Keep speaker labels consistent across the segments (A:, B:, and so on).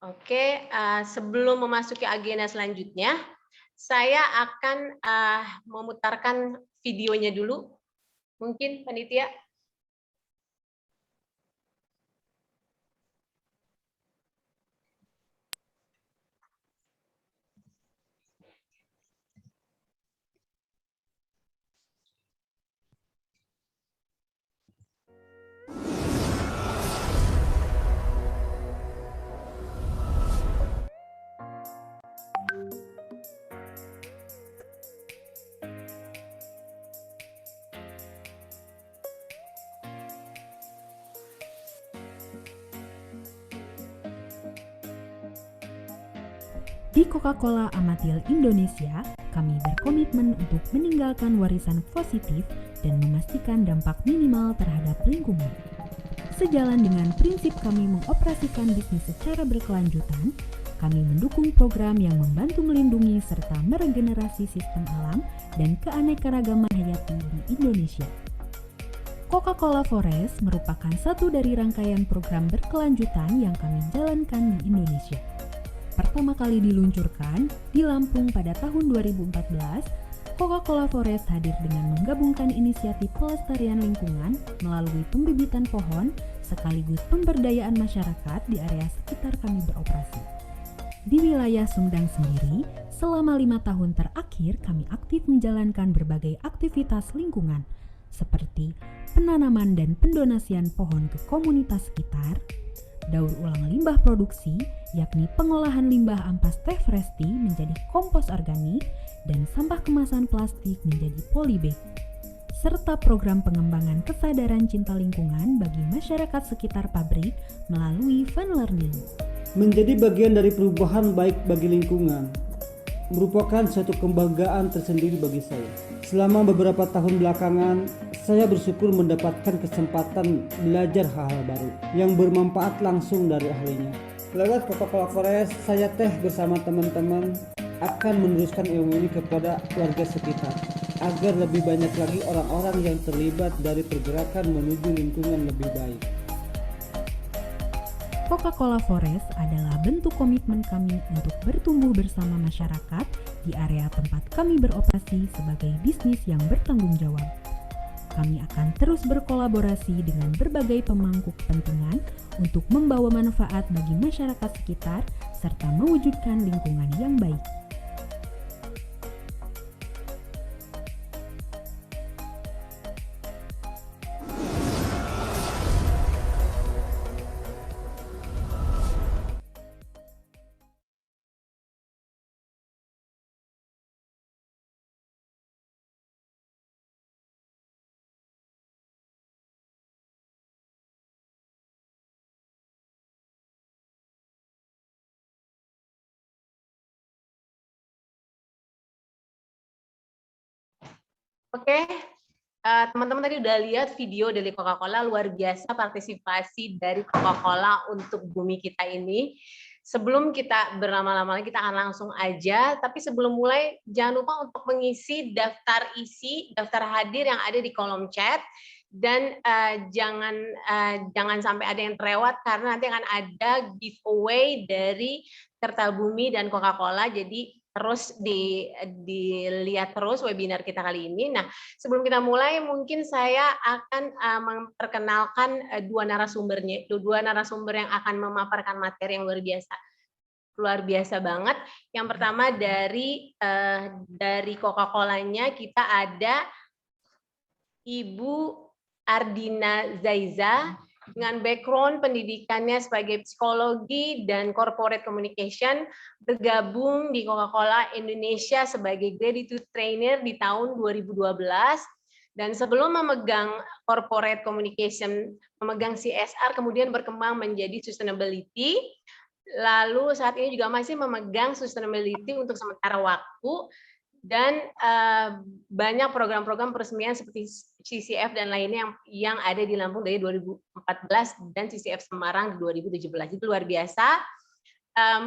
A: Oke, sebelum memasuki agenda selanjutnya, saya akan memutarkan videonya dulu. Mungkin panitia.
B: Di Coca-Cola Amatil Indonesia, kami berkomitmen untuk meninggalkan warisan positif dan memastikan dampak minimal terhadap lingkungan. Sejalan dengan prinsip kami mengoperasikan bisnis secara berkelanjutan, kami mendukung program yang membantu melindungi serta meregenerasi sistem alam dan keanekaragaman hayati di Indonesia. Coca-Cola Forest merupakan satu dari rangkaian program berkelanjutan yang kami jalankan di Indonesia. Pertama kali diluncurkan di Lampung pada tahun 2014, Coca-Cola Forest hadir dengan menggabungkan inisiatif pelestarian lingkungan melalui pembibitan pohon sekaligus pemberdayaan masyarakat di area sekitar kami beroperasi. Di wilayah Sumedang sendiri, selama 5 tahun terakhir kami aktif menjalankan berbagai aktivitas lingkungan seperti penanaman dan pendonasian pohon ke komunitas sekitar, daur ulang limbah produksi, yakni pengolahan limbah ampas teh Fresti menjadi kompos organik dan sampah kemasan plastik menjadi polybag, serta program pengembangan kesadaran cinta lingkungan bagi masyarakat sekitar pabrik melalui Fun Learning.
C: Menjadi bagian dari perubahan baik bagi lingkungan merupakan suatu kebanggaan tersendiri bagi saya. Selama beberapa tahun belakangan, saya bersyukur mendapatkan kesempatan belajar hal-hal baru yang bermanfaat langsung dari ahlinya. Lewat Coca-Cola Forest, saya bersama teman-teman akan meneruskan ilmu ini kepada keluarga sekitar agar lebih banyak lagi orang-orang yang terlibat dari pergerakan menuju lingkungan lebih baik.
B: Coca-Cola Forest adalah bentuk komitmen kami untuk bertumbuh bersama masyarakat di area tempat kami beroperasi sebagai bisnis yang bertanggung jawab. Kami akan terus berkolaborasi dengan berbagai pemangku kepentingan untuk membawa manfaat bagi masyarakat sekitar serta mewujudkan lingkungan yang baik.
A: Oke, teman-teman tadi udah lihat video dari Coca-Cola, luar biasa partisipasi dari Coca-Cola untuk bumi kita ini. Sebelum kita berlama-lama lagi, kita akan langsung aja. Tapi sebelum mulai, jangan lupa untuk mengisi daftar hadir yang ada di kolom chat. Dan jangan sampai ada yang terlewat, karena nanti akan ada giveaway dari Kertabumi dan Coca-Cola. Jadi terus dilihat terus webinar kita kali ini. Nah, sebelum kita mulai, mungkin saya akan memperkenalkan dua narasumber yang akan memaparkan materi yang luar biasa banget. Yang pertama dari Coca-Cola-nya kita ada Ibu Ardina Zaiza dengan background pendidikannya sebagai psikologi dan corporate communication, bergabung di Coca-Cola Indonesia sebagai gratitude trainer di tahun 2012, dan sebelum memegang corporate communication, memegang CSR, kemudian berkembang menjadi sustainability, lalu saat ini juga masih memegang sustainability untuk sementara waktu, dan banyak program-program peresmian seperti CCF dan lainnya yang ada di Lampung dari 2014 dan CCF Semarang di 2017. Itu luar biasa.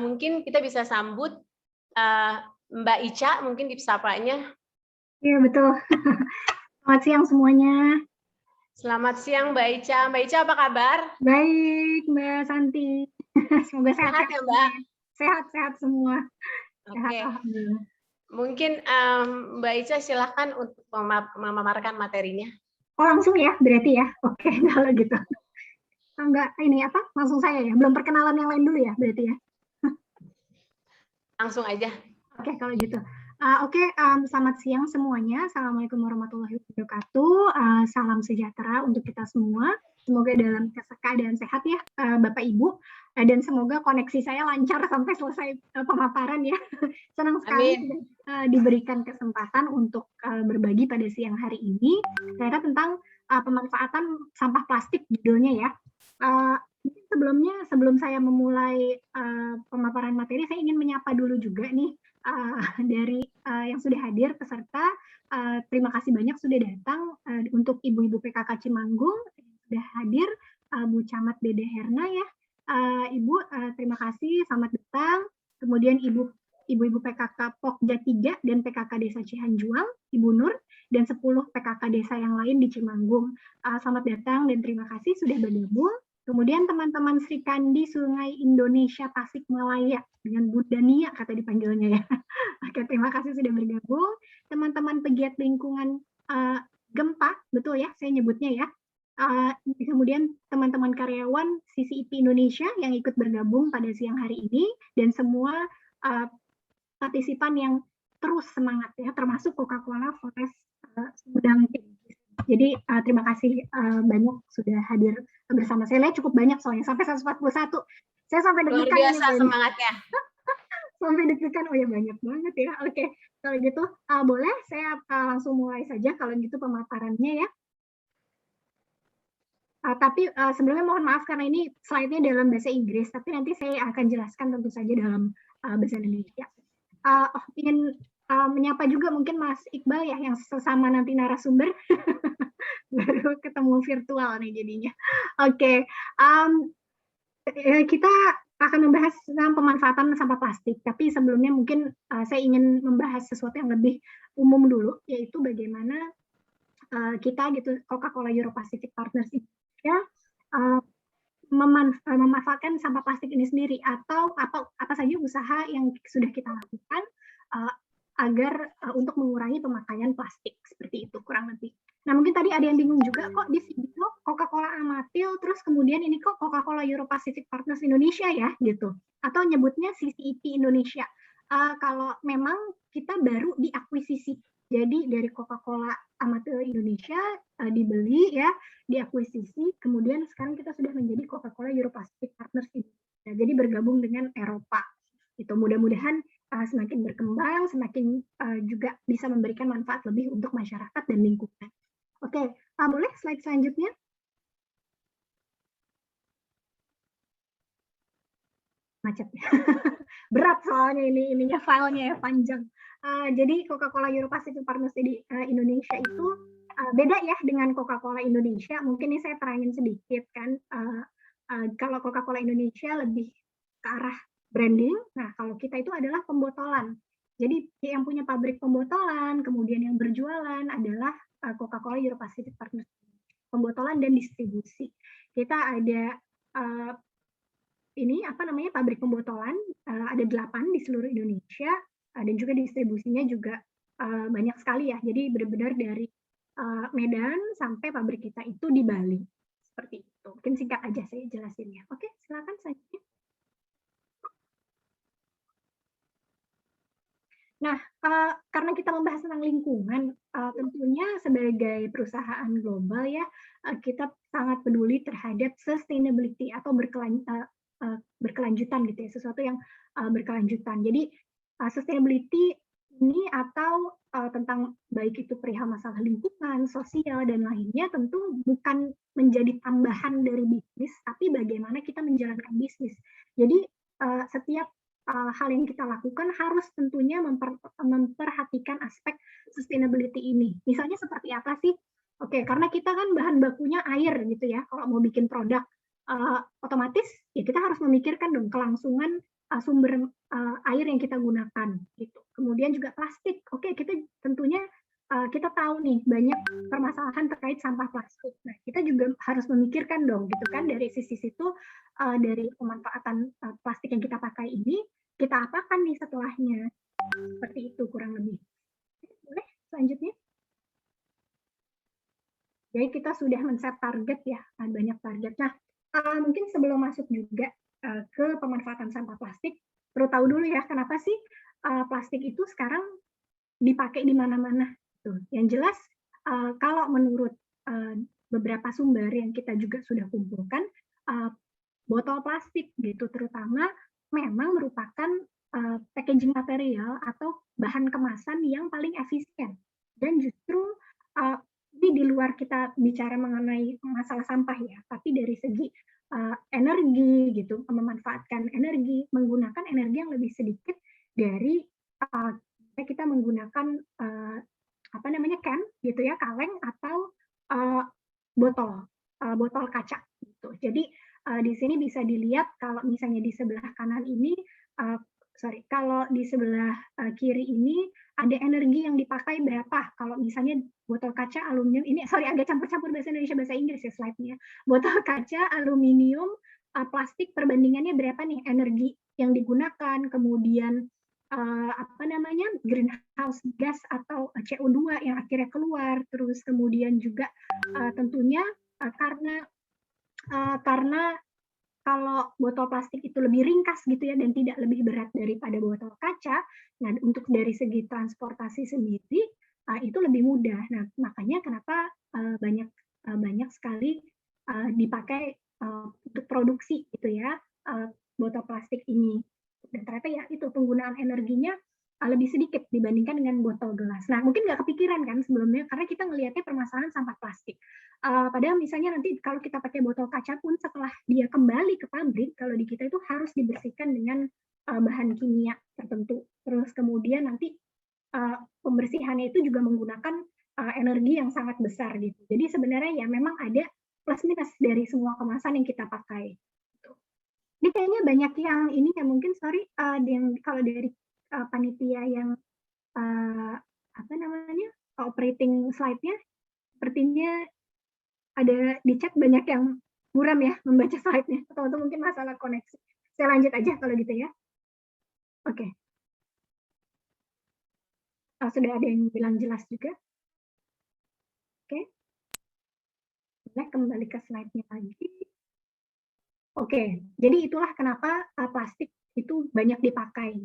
A: Mungkin kita bisa sambut Mbak Ica, mungkin disapanya.
D: Iya, betul. Selamat siang semuanya.
A: Selamat siang Mbak Ica. Mbak Ica apa kabar?
D: Baik, Mbak Santi. Semoga
A: Sehat
D: sehat-sehat
A: ya,
D: semua
A: Mbak?
D: ya. Sehat-sehat semua. Sehat,
A: Oke.
D: alhamdulillah.
A: Mungkin Mbak Ica silahkan untuk memaparkan materinya.
D: Oh, langsung ya berarti ya. Oke, kalau gitu. Enggak, ini apa? Langsung saya ya. Belum perkenalan yang lain dulu ya berarti ya.
A: Langsung aja.
D: Oke, kalau gitu. Selamat siang semuanya. Assalamualaikum warahmatullahi wabarakatuh. Salam sejahtera untuk kita semua. Semoga dalam keadaan sehat ya, Bapak Ibu. Dan semoga koneksi saya lancar sampai selesai pemaparan ya. Senang sekali sudah diberikan kesempatan untuk berbagi pada siang hari ini. Ternyata tentang pemanfaatan sampah plastik judulnya ya. Sebelum saya memulai pemaparan materi, saya ingin menyapa dulu juga nih dari yang sudah hadir peserta. Terima kasih banyak sudah datang. Untuk ibu-ibu PKK Cimanggung sudah hadir, Bu Camat Dede Herna ya. Ibu, terima kasih, selamat datang. Kemudian ibu-ibu PKK Pokja 3 dan PKK Desa Cihanjuang, Ibu Nur, dan 10 PKK desa yang lain di Cimanggung. Selamat datang dan terima kasih sudah bergabung. Kemudian teman-teman Sri Kandi Sungai Indonesia Tasikmalaya dengan Bu Dania kata dipanggilnya ya. Oke, terima kasih sudah bergabung. Teman-teman pegiat lingkungan gempa, betul ya saya nyebutnya ya. Kemudian teman-teman karyawan CCIP Indonesia yang ikut bergabung pada siang hari ini dan semua partisipan yang terus semangat ya, termasuk Coca-Cola Forest Sumedang. Jadi terima kasih banyak sudah hadir bersama saya. Lihat cukup banyak soalnya sampai 141. Saya sampai
A: Luar
D: deg-degan
A: biasa semangatnya.
D: sampai deg-degan. Oh ya banyak banget ya. Oke, kalau gitu boleh saya langsung mulai saja kalau gitu pemaparannya ya. Tapi sebelumnya mohon maaf karena ini slide-nya dalam bahasa Inggris, tapi nanti saya akan jelaskan tentu saja dalam bahasa Indonesia. Ingin menyapa juga mungkin Mas Iqbal ya yang sesama nanti narasumber. Baru ketemu virtual nih jadinya. Oke, kita akan membahas tentang pemanfaatan sampah plastik. Tapi sebelumnya mungkin saya ingin membahas sesuatu yang lebih umum dulu, yaitu bagaimana kita gitu Coca-Cola Euro Pacific Partners ya memanfaatkan sampah plastik ini sendiri atau apa saja usaha yang sudah kita lakukan agar untuk mengurangi pemakaian plastik seperti itu kurang lebih. Nah mungkin tadi ada yang bingung juga kok di video Coca-Cola Amatil terus kemudian ini kok Coca-Cola Euro Pacific Partners Indonesia ya gitu atau nyebutnya CCIP Indonesia. Kalau memang kita baru diakuisisi, jadi dari Coca-Cola Amatil Indonesia dibeli ya, diakuisisi, kemudian sekarang kita sudah menjadi Coca-Cola Euro Pacific Partners Indonesia. Jadi bergabung dengan Eropa. Itu mudah-mudahan semakin berkembang, semakin juga bisa memberikan manfaat lebih untuk masyarakat dan lingkungan. Oke, boleh slide selanjutnya? Macet. Berat soalnya ininya filenya ya panjang. Jadi Coca-Cola Euro Pacific Partners di Indonesia itu beda ya dengan Coca-Cola Indonesia. Mungkin ini saya terangin sedikit kan. Kalau Coca-Cola Indonesia lebih ke arah branding. Nah, kalau kita itu adalah pembotolan. Jadi yang punya pabrik pembotolan, kemudian yang berjualan adalah Coca-Cola Euro Pacific Partners. Pembotolan dan distribusi. Kita ada ini apa namanya pabrik pembotolan ada 8 di seluruh Indonesia dan juga distribusinya juga banyak sekali ya. Jadi benar-benar dari Medan sampai pabrik kita itu di Bali. Seperti itu. Mungkin singkat aja saya jelasinnya. Oke, silakan selanjutnya. Nah, karena kita membahas tentang lingkungan, tentunya sebagai perusahaan global ya, kita sangat peduli terhadap sustainability atau berkelanjutan gitu ya, sesuatu yang berkelanjutan. Jadi sustainability ini atau tentang baik itu perihal masalah lingkungan, sosial dan lainnya tentu bukan menjadi tambahan dari bisnis, tapi bagaimana kita menjalankan bisnis. Jadi setiap hal yang kita lakukan harus tentunya memperhatikan aspek sustainability ini. Misalnya seperti apa sih? Oke, karena kita kan bahan bakunya air gitu ya. Kalau mau bikin produk otomatis ya kita harus memikirkan dong kelangsungan sumber air yang kita gunakan gitu. Kemudian juga plastik. Oke, kita tentunya kita tahu nih banyak permasalahan terkait sampah plastik. Nah, kita juga harus memikirkan dong, gitu kan, dari sisi situ, dari pemanfaatan plastik yang kita pakai ini, kita apakan nih setelahnya? Seperti itu kurang lebih. Boleh selanjutnya? Jadi kita sudah men-set target ya, banyak target. Nah, mungkin sebelum masuk juga ke pemanfaatan sampah plastik, perlu tahu dulu ya kenapa sih plastik itu sekarang dipakai di mana-mana. Yang jelas kalau menurut beberapa sumber yang kita juga sudah kumpulkan, botol plastik gitu terutama memang merupakan packaging material atau bahan kemasan yang paling efisien. Dan justru ini di luar kita bicara mengenai masalah sampah ya, tapi dari segi energi gitu, memanfaatkan energi, menggunakan energi yang lebih sedikit dari kita menggunakan apa namanya can gitu ya, kaleng atau botol kaca gitu. Jadi di sini bisa dilihat kalau misalnya di sebelah kanan ini kalau di sebelah kiri ini ada energi yang dipakai berapa. Kalau misalnya botol kaca aluminium ini agak campur-campur bahasa Indonesia bahasa Inggris ya slide-nya. Botol kaca aluminium plastik perbandingannya berapa nih energi yang digunakan, kemudian apa namanya greenhouse gas atau CO2 yang akhirnya keluar, terus kemudian juga tentunya karena kalau botol plastik itu lebih ringkas gitu ya dan tidak lebih berat daripada botol kaca, nah untuk dari segi transportasi sendiri itu lebih mudah. Nah makanya kenapa banyak sekali dipakai untuk produksi gitu ya botol plastik ini. Dan ternyata ya itu penggunaan energinya lebih sedikit dibandingkan dengan botol gelas. Nah mungkin nggak kepikiran kan sebelumnya karena kita ngelihatnya permasalahan sampah plastik. Padahal misalnya nanti kalau kita pakai botol kaca pun setelah dia kembali ke pabrik, kalau di kita itu harus dibersihkan dengan bahan kimia tertentu. Terus kemudian nanti pembersihannya itu juga menggunakan energi yang sangat besar gitu. Jadi sebenarnya ya memang ada plus minus dari semua kemasan yang kita pakai. Ini kayaknya banyak yang ini ya mungkin yang kalau dari panitia yang apa namanya operating slide-nya sepertinya ada di chat banyak yang buram ya membaca slide-nya atau mungkin masalah koneksi. Saya lanjut aja kalau gitu ya. Oke. Sudah ada yang bilang jelas juga. Oke. Boleh kembali ke slide-nya lagi. Oke, jadi itulah kenapa plastik itu banyak dipakai.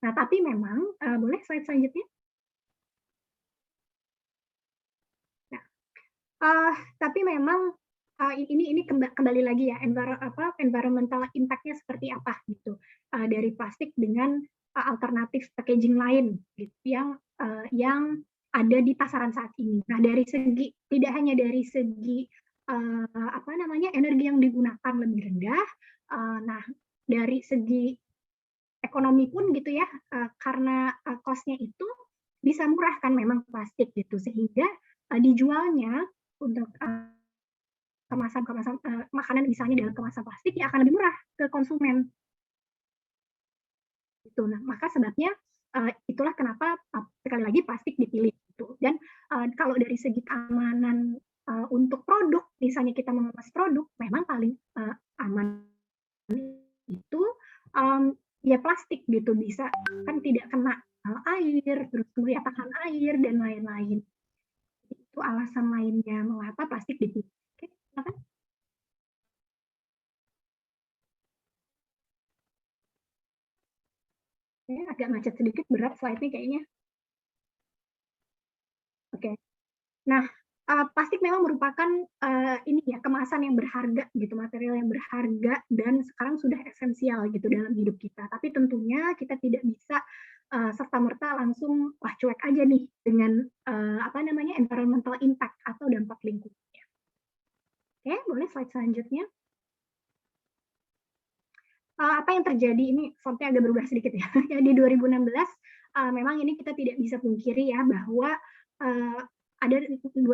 D: Nah, tapi memang boleh slide selanjutnya. Nah, tapi memang ini kembali lagi ya environmental impact-nya seperti apa gitu dari plastik dengan alternatif packaging lain gitu yang ada di pasaran saat ini. Nah, dari segi tidak hanya dari segi apa namanya energi yang digunakan lebih rendah, nah dari segi ekonomi pun gitu ya karena cost-nya itu bisa murah kan memang plastik gitu sehingga dijualnya untuk kemasan makanan misalnya dalam kemasan plastik ya akan lebih murah ke konsumen. Gitu. Nah, maka sebabnya itulah kenapa sekali lagi plastik dipilih gitu. Dan kalau dari segi keamanan untuk produk, misalnya kita mengemas produk, memang paling aman itu ya plastik gitu bisa kan tidak kena air, terus kemudian tahan air dan lain-lain. Itu alasan lainnya mengapa plastik dipilih. Oke, silakan. Agak macet sedikit, berat slide-nya kayaknya. Oke. Nah, plastik memang merupakan ini ya kemasan yang berharga gitu, material yang berharga dan sekarang sudah esensial gitu dalam hidup kita. Tapi tentunya kita tidak bisa serta-merta langsung wah cuek aja nih dengan apa namanya environmental impact atau dampak lingkungannya. Oke, boleh slide selanjutnya. Apa yang terjadi ini fontnya agak berubah sedikit ya. Di 2016 memang ini kita tidak bisa pungkiri ya bahwa ada 242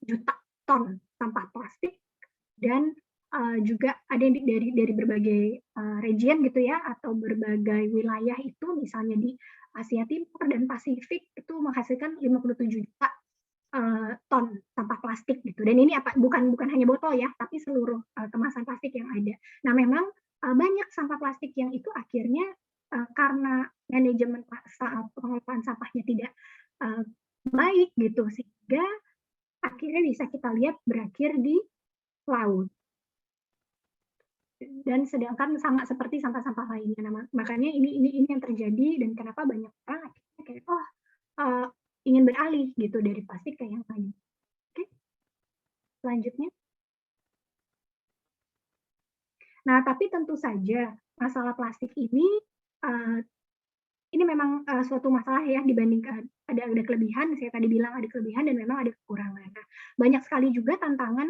D: juta ton sampah plastik dan juga ada dari berbagai region gitu ya atau berbagai wilayah itu misalnya di Asia Timur dan Pasifik itu menghasilkan 57 juta ton sampah plastik gitu. Dan ini bukan hanya botol ya, tapi seluruh kemasan plastik yang ada. Nah, memang banyak sampah plastik yang itu akhirnya karena manajemen pengelolaan sampahnya tidak baik gitu, sehingga akhirnya bisa kita lihat berakhir di laut. Dan sedangkan sama seperti sampah-sampah lainnya. Nah, makanya ini yang terjadi, dan kenapa banyak orang akhirnya kayak ingin beralih gitu dari plastik ke yang lain. Oke, selanjutnya. Nah, tapi tentu saja masalah plastik ini memang suatu masalah ya, dibandingkan ada kelebihan. Saya tadi bilang ada kelebihan dan memang ada kekurangan. Nah, banyak sekali juga tantangan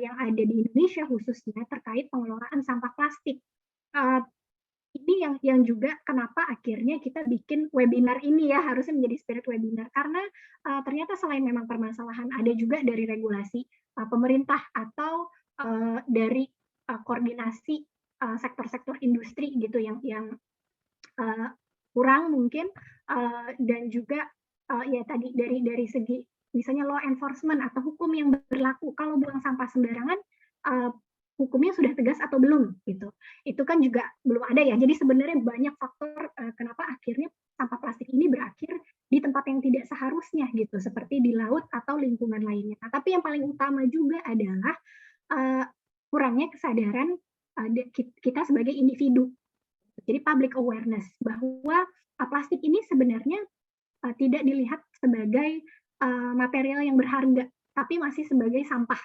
D: yang ada di Indonesia khususnya terkait pengelolaan sampah plastik. Ini yang juga kenapa akhirnya kita bikin webinar ini ya, harusnya menjadi spirit webinar, karena ternyata selain memang permasalahan, ada juga dari regulasi pemerintah atau dari koordinasi sektor-sektor industri gitu yang kurang mungkin, dan juga ya tadi dari segi misalnya law enforcement atau hukum yang berlaku kalau buang sampah sembarangan, hukumnya sudah tegas atau belum gitu. Itu kan juga belum ada ya. Jadi sebenarnya banyak faktor kenapa akhirnya sampah plastik ini berakhir di tempat yang tidak seharusnya gitu, seperti di laut atau lingkungan lainnya. Nah, tapi yang paling utama juga adalah kurangnya kesadaran kita sebagai individu. Jadi public awareness bahwa plastik ini sebenarnya tidak dilihat sebagai material yang berharga, tapi masih sebagai sampah,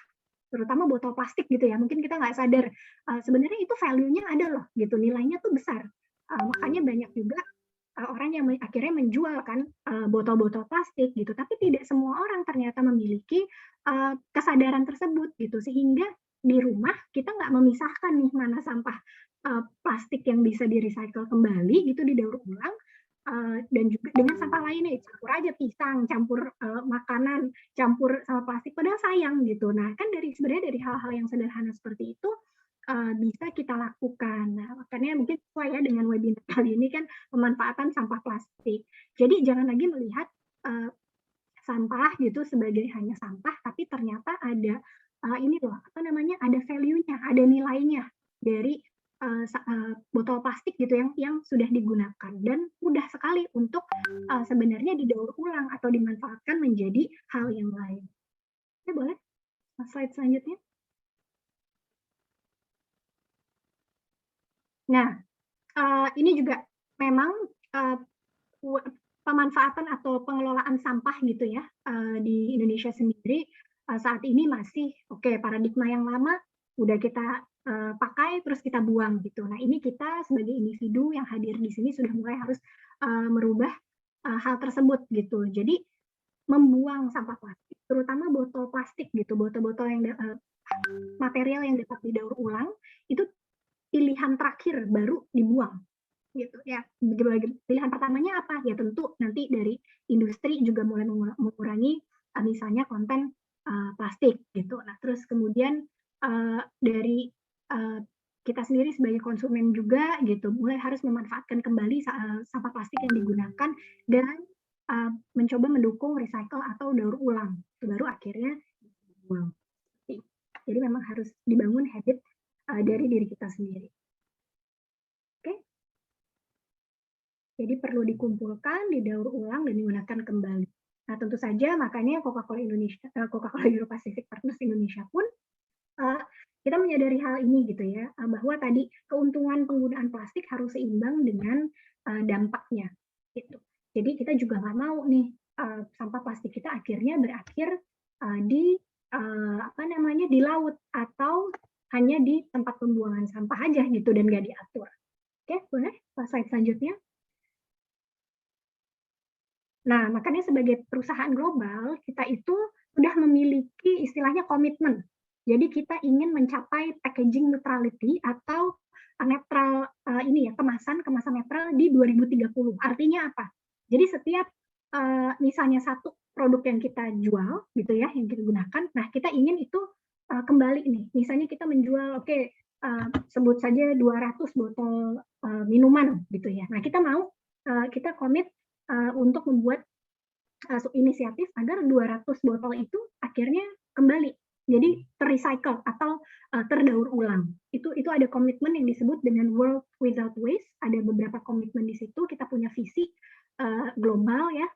D: terutama botol plastik gitu ya. Mungkin kita nggak sadar sebenarnya itu value-nya ada loh gitu, nilainya tuh besar. Makanya banyak juga orang yang akhirnya menjual kan botol-botol plastik gitu, tapi tidak semua orang ternyata memiliki kesadaran tersebut gitu, sehingga di rumah kita nggak memisahkan nih mana sampah plastik yang bisa di-recycle kembali gitu, didaur ulang, dan juga dengan sampah lainnya, campur aja pisang, campur makanan, campur sama plastik, padahal sayang gitu. Nah, kan sebenarnya dari hal-hal yang sederhana seperti itu bisa kita lakukan. Nah, makanya mungkin sesuai ya dengan webinar kali ini kan pemanfaatan sampah plastik. Jadi jangan lagi melihat sampah gitu sebagai hanya sampah, tapi ternyata ada ini loh, apa namanya, ada value-nya, ada nilainya dari botol plastik gitu yang sudah digunakan, dan mudah sekali untuk sebenarnya didaur ulang atau dimanfaatkan menjadi hal yang lain. Oke, boleh slide selanjutnya. Nah, ini juga memang pemanfaatan atau pengelolaan sampah gitu ya di Indonesia sendiri saat ini masih paradigma yang lama udah kita pakai terus kita buang gitu. Nah, ini kita sebagai individu yang hadir di sini sudah mulai harus merubah hal tersebut gitu. Jadi membuang sampah plastik, terutama botol plastik gitu, botol-botol yang material yang dapat didaur ulang, itu pilihan terakhir baru dibuang gitu ya. Pilihan pertamanya apa? Ya tentu nanti dari industri juga mulai mengurangi misalnya konten plastik gitu. Nah, terus kemudian dari kita sendiri sebagai konsumen juga gitu, mulai harus memanfaatkan kembali sampah plastik yang digunakan dan mencoba mendukung recycle atau daur ulang. Itu baru akhirnya dibuang. Jadi memang harus dibangun habit dari diri kita sendiri. Oke. Jadi perlu dikumpulkan, didaur ulang, dan digunakan kembali. Nah, tentu saja makanya Coca-Cola Euro Pacific Partners Indonesia pun kita menyadari hal ini gitu ya, bahwa tadi keuntungan penggunaan plastik harus seimbang dengan dampaknya gitu. Jadi kita juga nggak mau nih sampah plastik kita akhirnya berakhir di di laut atau hanya di tempat pembuangan sampah aja gitu dan nggak diatur. Oke, boleh slide selanjutnya. Nah, makanya sebagai perusahaan global kita itu sudah memiliki istilahnya komitmen. Jadi kita ingin mencapai packaging neutrality atau netral kemasan netral di 2030. Artinya apa? Jadi setiap misalnya satu produk yang kita jual gitu ya, yang kita gunakan, nah kita ingin itu kembali nih. Misalnya kita menjual sebut saja 200 botol minuman gitu ya. Nah, kita mau kita komit untuk membuat inisiatif agar 200 botol itu akhirnya kembali jadi terrecycle atau terdaur ulang. Itu ada komitmen yang disebut dengan World Without Waste. Ada beberapa komitmen di situ. Kita punya visi global ya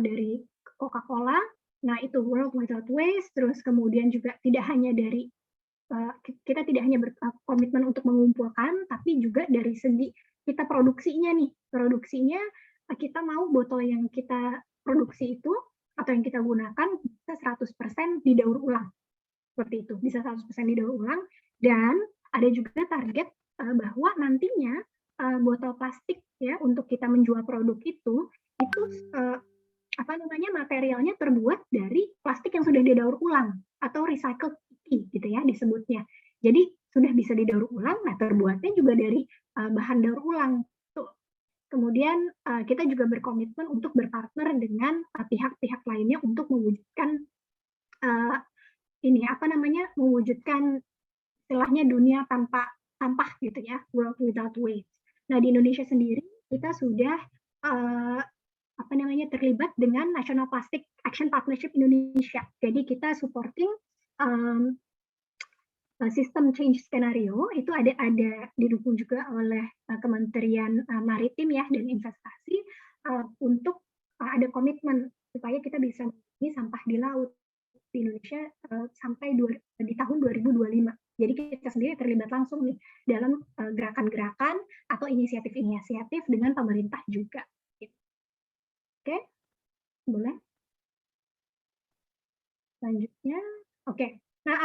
D: dari Coca-Cola. Nah itu World Without Waste. Terus kemudian juga tidak hanya dari kita tidak hanya berkomitmen untuk mengumpulkan, tapi juga dari segi kita produksinya nih. Produksinya kita mau botol yang kita produksi itu atau yang kita gunakan bisa 100% didaur ulang. Seperti itu, bisa 100% didaur ulang. Dan ada juga target bahwa nantinya botol plastik ya untuk kita menjual produk itu materialnya terbuat dari plastik yang sudah didaur ulang atau recycled gitu ya disebutnya. Jadi sudah bisa didaur ulang, nah terbuatnya juga dari bahan daur ulang. Kemudian kita juga berkomitmen untuk berpartner dengan pihak-pihak lainnya untuk mewujudkan mewujudkan istilahnya dunia tanpa sampah gitu ya, World Without Waste. Nah di Indonesia sendiri kita sudah terlibat dengan National Plastic Action Partnership Indonesia. Jadi kita supporting sistem change skenario itu ada didukung juga oleh Kementerian Maritim ya dan Investasi untuk ada komitmen supaya kita bisa mengurangi sampah di laut di Indonesia sampai di tahun 2025. Jadi kita sendiri terlibat langsung nih dalam gerakan-gerakan atau inisiatif-inisiatif dengan pemerintah juga. Oke, boleh? Selanjutnya, oke. Nah,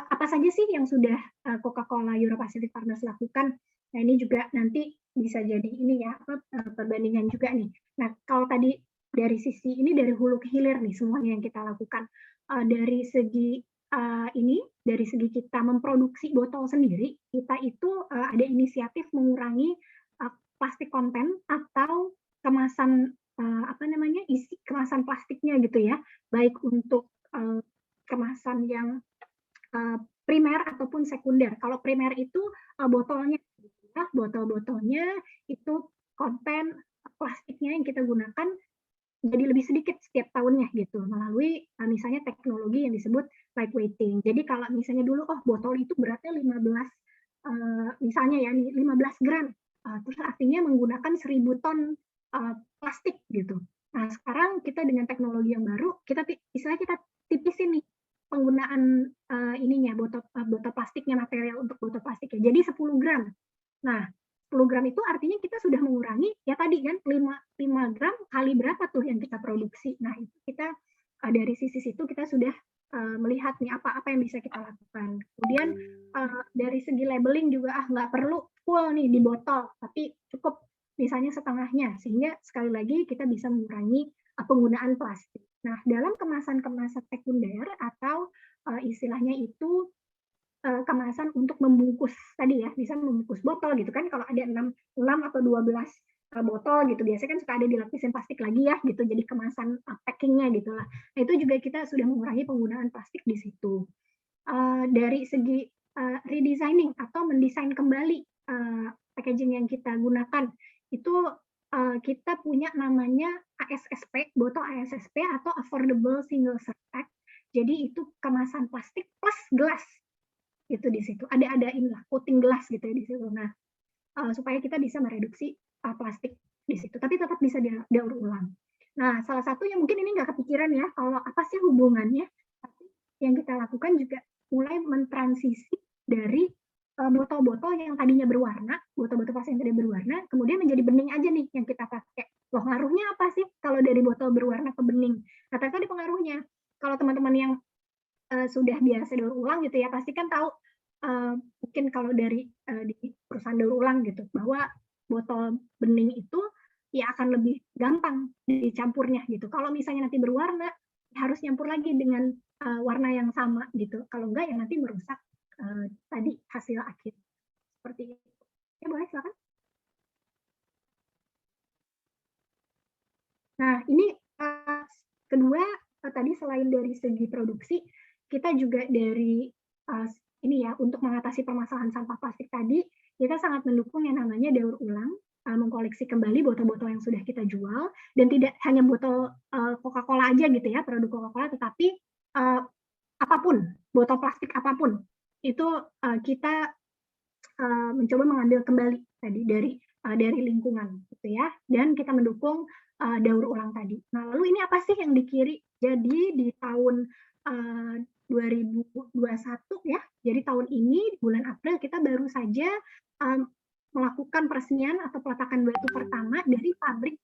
D: apa saja sih yang sudah Coca-Cola Euro-Pacific Partners lakukan? Nah, ini juga nanti bisa jadi ini ya, perbandingan juga nih. Nah, kalau tadi dari sisi ini dari hulu ke hilir nih semuanya yang kita lakukan. Dari segi dari segi kita memproduksi botol sendiri, kita itu ada inisiatif mengurangi plastik konten atau kemasan isi kemasan plastiknya gitu ya, baik untuk kemasan yang primer ataupun sekunder. Kalau primer itu botol-botolnya itu konten plastiknya yang kita gunakan jadi lebih sedikit setiap tahunnya gitu melalui misalnya teknologi yang disebut lightweighting. Jadi kalau misalnya dulu botol itu beratnya 15 misalnya ya 15 gram, terus artinya menggunakan 1000 ton plastik gitu. Nah sekarang kita dengan teknologi yang baru kita tipisin nih penggunaan botol plastiknya, material untuk botol plastiknya jadi 10 gram. Nah 10 gram itu artinya kita sudah mengurangi ya tadi kan 5 gram kali berapa tuh yang kita produksi. Nah itu kita dari sisi situ kita sudah melihat nih apa yang bisa kita lakukan. Kemudian dari segi labeling juga nggak perlu full nih di botol, tapi cukup misalnya setengahnya sehingga sekali lagi kita bisa mengurangi penggunaan plastik. Nah dalam kemasan-kemasan sekunder atau istilahnya itu kemasan untuk membungkus tadi ya, bisa membungkus botol gitu kan, kalau ada 6 atau 12 botol gitu, biasanya kan suka ada dilapisin plastik lagi ya gitu, jadi kemasan packingnya gitu lah. Nah itu juga kita sudah mengurangi penggunaan plastik di situ. Dari segi redesigning atau mendesain kembali packaging yang kita gunakan, itu kita punya namanya ASSP, botol ASSP atau Affordable Single Serve Pack. Jadi itu kemasan plastik plus gelas. Itu di situ ada inilah coating gelas gitu ya di situ. Nah supaya kita bisa mereduksi plastik di situ, tapi tetap bisa daur ulang. Nah salah satu yang mungkin ini nggak kepikiran ya kalau apa sih hubungannya, tapi yang kita lakukan juga mulai mentransisi dari botol-botol yang tadinya berwarna, botol-botol plastik yang tadinya berwarna, kemudian menjadi bening aja nih yang kita pakai. Loh ngaruhnya apa sih kalau dari botol berwarna ke bening? Katakan di pengaruhnya. Kalau teman-teman yang sudah biasa daur ulang gitu ya, pasti kan tahu mungkin kalau dari di perusahaan daur ulang gitu, bahwa botol bening itu ya akan lebih gampang dicampurnya gitu. Kalau misalnya nanti berwarna, harus nyampur lagi dengan warna yang sama gitu. Kalau enggak ya nanti merusak tadi hasil akhir. Seperti itu. Ya boleh silakan. Nah ini kedua tadi selain dari segi produksi, kita juga dari ini ya untuk mengatasi permasalahan sampah plastik tadi, kita sangat mendukung yang namanya daur ulang mengkoleksi kembali botol-botol yang sudah kita jual, dan tidak hanya botol Coca-Cola aja gitu ya, produk Coca-Cola, tetapi apapun, botol plastik apapun, itu kita mencoba mengambil kembali tadi dari lingkungan gitu ya, dan kita mendukung daur ulang tadi. Nah, lalu ini apa sih yang dikiri? Jadi di tahun 2021 ya, jadi tahun ini bulan April kita baru saja melakukan peresmian atau peletakan batu pertama dari pabrik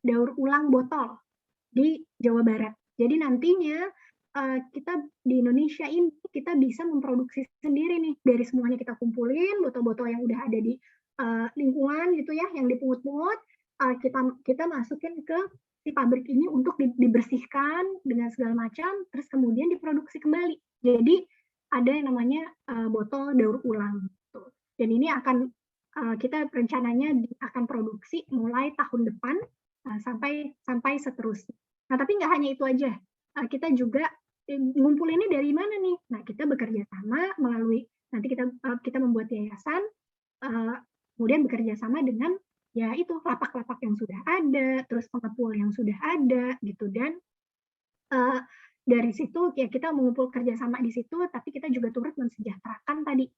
D: daur ulang botol di Jawa Barat. Jadi nantinya kita di Indonesia ini kita bisa memproduksi sendiri nih, dari semuanya kita kumpulin botol-botol yang udah ada di lingkungan gitu ya, yang dipungut-pungut, kita masukin ke si pabrik ini untuk dibersihkan dengan segala macam, terus kemudian diproduksi kembali. Jadi ada yang namanya botol daur ulang gitu. Dan ini akan kita rencananya akan produksi mulai tahun depan sampai seterusnya. Nah, tapi nggak hanya itu aja, kita juga ngumpulinnya dari mana nih? Nah, kita bekerja sama melalui, nanti kita membuat yayasan, kemudian bekerja sama dengan ya itu lapak-lapak yang sudah ada, terus pengepul yang sudah ada gitu, dan dari situ ya kita mengumpul kerjasama di situ, tapi kita juga turut mensejahterakan tadi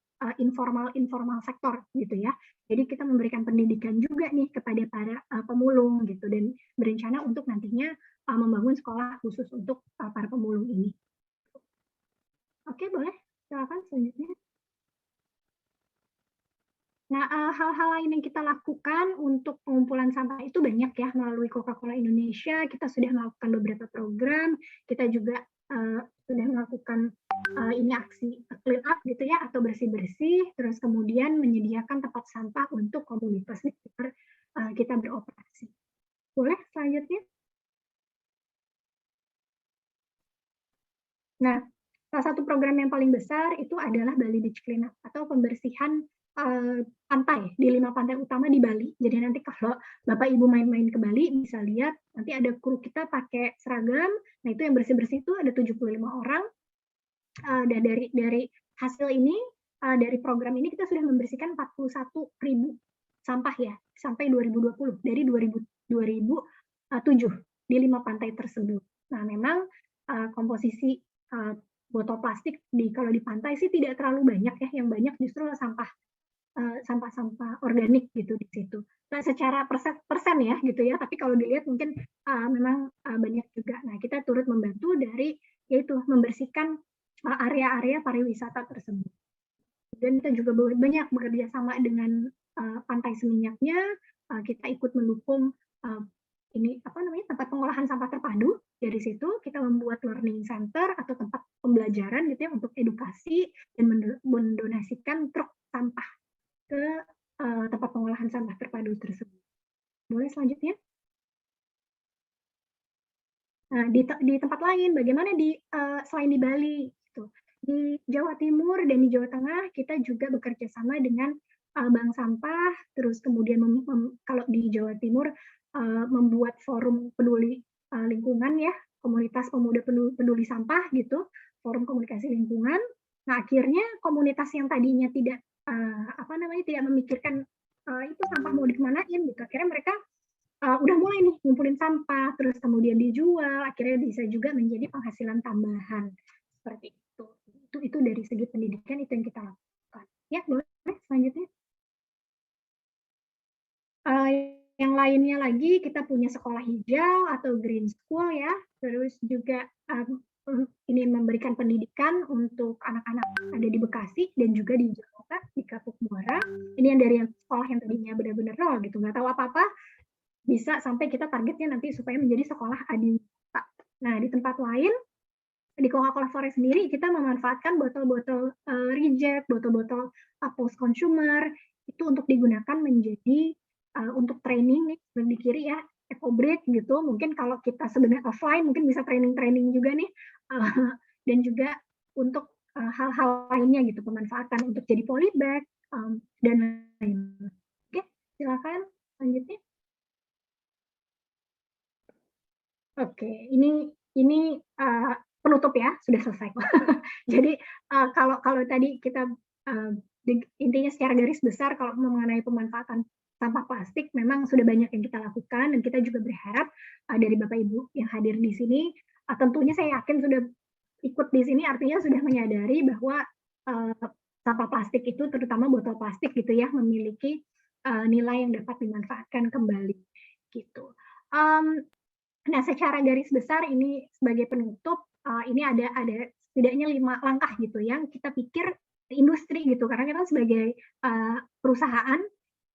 D: informal sektor gitu ya. Jadi kita memberikan pendidikan juga nih kepada para pemulung gitu, dan berencana untuk nantinya membangun sekolah khusus untuk para pemulung ini. Oke, boleh silakan selanjutnya. Nah, hal-hal lain yang kita lakukan untuk pengumpulan sampah itu banyak ya, melalui Coca-Cola Indonesia. Kita sudah melakukan beberapa program, kita juga sudah melakukan ini aksi clean up gitu ya, atau bersih-bersih, terus kemudian menyediakan tempat sampah untuk komunitas di sekitar kita beroperasi. Boleh selanjutnya? Nah, salah satu program yang paling besar itu adalah Bali Beach Cleanup, atau pembersihan pantai di 5 pantai utama di Bali. Jadi nanti kalau Bapak Ibu main-main ke Bali bisa lihat, nanti ada kru kita pakai seragam. Nah, itu yang bersih-bersih itu ada 75 orang. Dan dari hasil ini, dari program ini kita sudah membersihkan 41.000 sampah ya, sampai 2020, dari 2007 di 5 pantai tersebut. Nah, memang komposisi botol plastik kalau di pantai sih tidak terlalu banyak ya, yang banyak justru sampah-sampah organik gitu di situ. Nah, secara persen ya gitu ya, tapi kalau dilihat mungkin memang banyak juga. Nah, kita turut membantu dari yaitu membersihkan area-area pariwisata tersebut. Dan kita juga banyak bekerja sama dengan Pantai Seminyaknya, kita ikut mendukung ini tempat pengolahan sampah terpadu. Dari situ kita membuat learning center atau tempat pembelajaran gitu ya, untuk edukasi dan mendonasikan truk sampah ke tempat pengolahan sampah terpadu tersebut. Boleh selanjutnya? Nah, di tempat lain, bagaimana selain di Bali, gitu. Di Jawa Timur dan di Jawa Tengah kita juga bekerja sama dengan bank sampah, terus kemudian kalau di Jawa Timur membuat forum peduli lingkungan ya, komunitas pemuda peduli sampah gitu, forum komunikasi lingkungan. Nah, akhirnya komunitas yang tadinya tidak tidak memikirkan itu sampah mau dikemanain gitu, akhirnya mereka udah mulai nih ngumpulin sampah, terus kemudian dijual, akhirnya bisa juga menjadi penghasilan tambahan seperti itu. Itu dari segi pendidikan itu yang kita lakukan. Ya, boleh selanjutnya. Yang lainnya lagi kita punya sekolah hijau atau green school ya, terus juga ini memberikan pendidikan untuk anak-anak ada di Bekasi dan juga di Jakarta di Kapuk Muara. Ini yang dari sekolah yang tadinya benar-benar nol gitu, nggak tahu apa-apa, bisa sampai kita targetnya nanti supaya menjadi sekolah adiwita. Nah, di tempat lain di Coca-Cola Forest sendiri kita memanfaatkan botol-botol reject, botol-botol post consumer itu untuk digunakan menjadi untuk training nih di kiri ya, eco break gitu. Mungkin kalau kita sebenarnya offline mungkin bisa training juga nih, dan juga untuk hal-hal lainnya gitu, pemanfaatan untuk jadi polybag dan lain-lain. Oke, silakan selanjutnya. Oke, ini penutup ya, sudah selesai. Jadi kalau tadi kita intinya secara garis besar kalau mengenai pemanfaatan sampah plastik memang sudah banyak yang kita lakukan, dan kita juga berharap dari Bapak Ibu yang hadir di sini, tentunya saya yakin sudah ikut di sini artinya sudah menyadari bahwa sampah plastik itu, terutama botol plastik gitu ya, memiliki nilai yang dapat dimanfaatkan kembali gitu. Nah, secara garis besar ini sebagai penutup, ini ada setidaknya 5 langkah gitu yang kita pikir industri gitu, karena kita sebagai perusahaan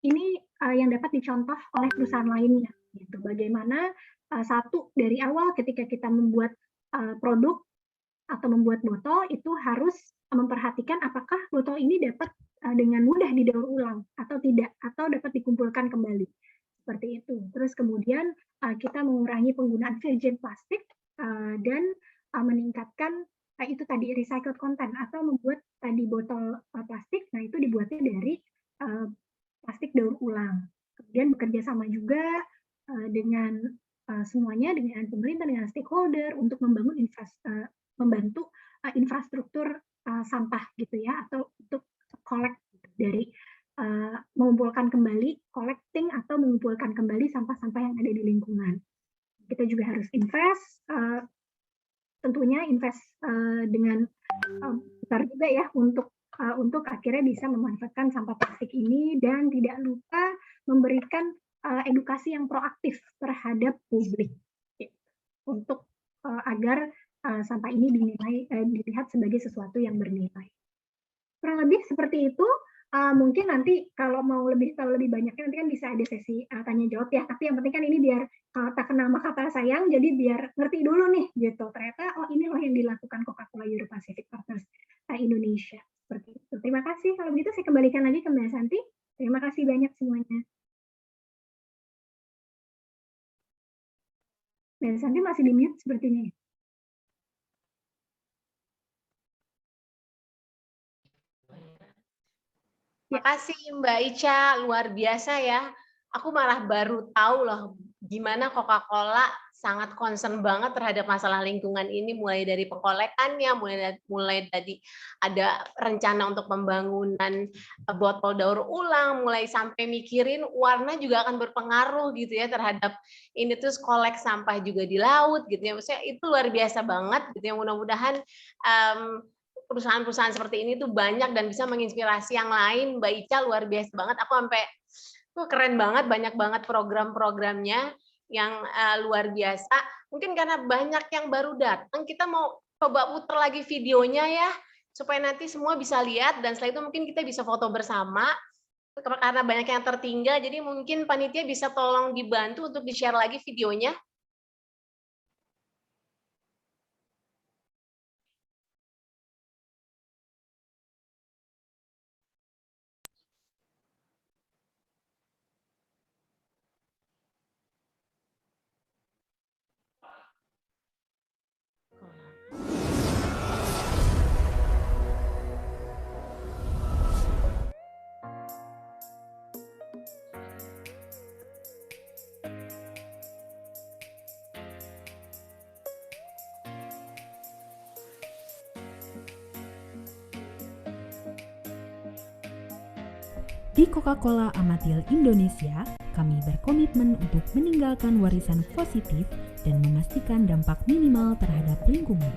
D: ini yang dapat dicontoh oleh perusahaan lainnya gitu. Bagaimana satu dari awal ketika kita membuat produk atau membuat botol itu harus memperhatikan apakah botol ini dapat dengan mudah didaur ulang atau tidak, atau dapat dikumpulkan kembali. Seperti itu. Terus kemudian kita mengurangi penggunaan virgin plastik dan meningkatkan itu tadi recycled content, atau membuat tadi botol plastik, nah itu dibuatnya dari plastik daur ulang. Kemudian bekerja sama juga dengan semuanya, dengan pemerintah, dengan stakeholder untuk membangun membantu infrastruktur sampah gitu ya, atau untuk collect dari mengumpulkan kembali, collecting atau mengumpulkan kembali sampah-sampah yang ada di lingkungan. Kita juga harus invest, tentunya invest dengan besar juga ya untuk akhirnya bisa memanfaatkan sampah plastik ini, dan tidak lupa memberikan edukasi yang proaktif terhadap publik untuk agar sampah ini dilihat sebagai sesuatu yang bernilai. Kurang lebih seperti itu. Mungkin nanti kalau mau tahu lebih banyaknya nanti kan bisa ada sesi tanya jawab ya. Tapi yang penting kan ini biar tak kenal maka tak sayang, jadi biar ngerti dulu nih gitu. Ternyata ini loh yang dilakukan Coca-Cola Euro-Pacific Partners Indonesia. Seperti itu. Terima kasih. Kalau begitu saya kembalikan lagi ke Mbak Santi. Terima kasih banyak semuanya. Mbak Santi masih di mute sepertinya.
A: Makasih Mbak Ica, luar biasa ya. Aku malah baru tahu loh gimana Coca-Cola sangat concern banget terhadap masalah lingkungan ini, mulai dari pengkolekannya, mulai dari ada rencana untuk pembangunan botol daur ulang, mulai sampai mikirin warna juga akan berpengaruh gitu ya terhadap ini, terus kolek sampah juga di laut gitu ya. Maksudnya itu luar biasa banget gitu ya. Mudah-mudahan perusahaan-perusahaan seperti ini tuh banyak dan bisa menginspirasi yang lain. Mbak Ica luar biasa banget. Aku sampai keren banget, banyak banget program-programnya yang luar biasa. Mungkin karena banyak yang baru datang, kita mau coba putar lagi videonya ya, supaya nanti semua bisa lihat, dan setelah itu mungkin kita bisa foto bersama. Karena banyak yang tertinggal, jadi mungkin panitia bisa tolong dibantu untuk di-share lagi videonya.
B: Di Coca-Cola Amatil Indonesia, kami berkomitmen untuk meninggalkan warisan positif dan memastikan dampak minimal terhadap lingkungan.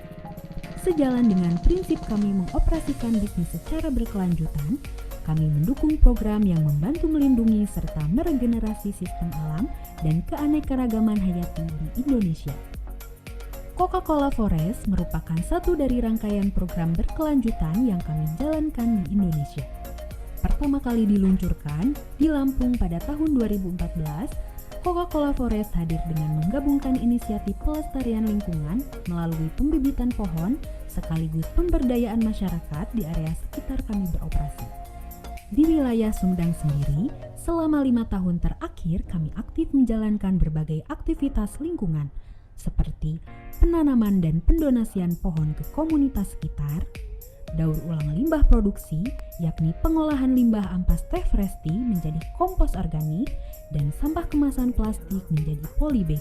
B: Sejalan dengan prinsip kami mengoperasikan bisnis secara berkelanjutan, kami mendukung program yang membantu melindungi serta meregenerasi sistem alam dan keanekaragaman hayati di Indonesia. Coca-Cola Forest merupakan satu dari rangkaian program berkelanjutan yang kami jalankan di Indonesia. Pertama kali diluncurkan di Lampung pada tahun 2014, Coca-Cola Forest hadir dengan menggabungkan inisiatif pelestarian lingkungan melalui pembibitan pohon sekaligus pemberdayaan masyarakat di area sekitar kami beroperasi. Di wilayah Sumedang sendiri, selama 5 tahun terakhir kami aktif menjalankan berbagai aktivitas lingkungan seperti penanaman dan pendonasian pohon ke komunitas sekitar, daur ulang limbah produksi, yakni pengolahan limbah ampas teh Fresti menjadi kompos organik dan sampah kemasan plastik menjadi polybag,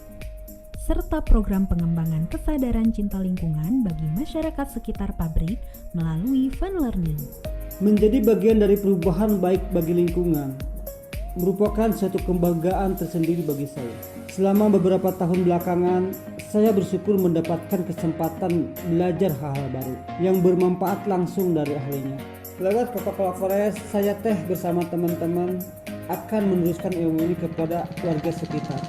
B: serta program pengembangan kesadaran cinta lingkungan bagi masyarakat sekitar pabrik melalui fun learning.
C: Menjadi bagian dari perubahan baik bagi lingkungan merupakan suatu kebanggaan tersendiri bagi saya. Selama beberapa tahun belakangan, saya bersyukur mendapatkan kesempatan belajar hal-hal baru yang bermanfaat langsung dari ahlinya. Lewat Coca-Cola Forest, saya bersama teman-teman akan meneruskan ilmu ini kepada warga sekitar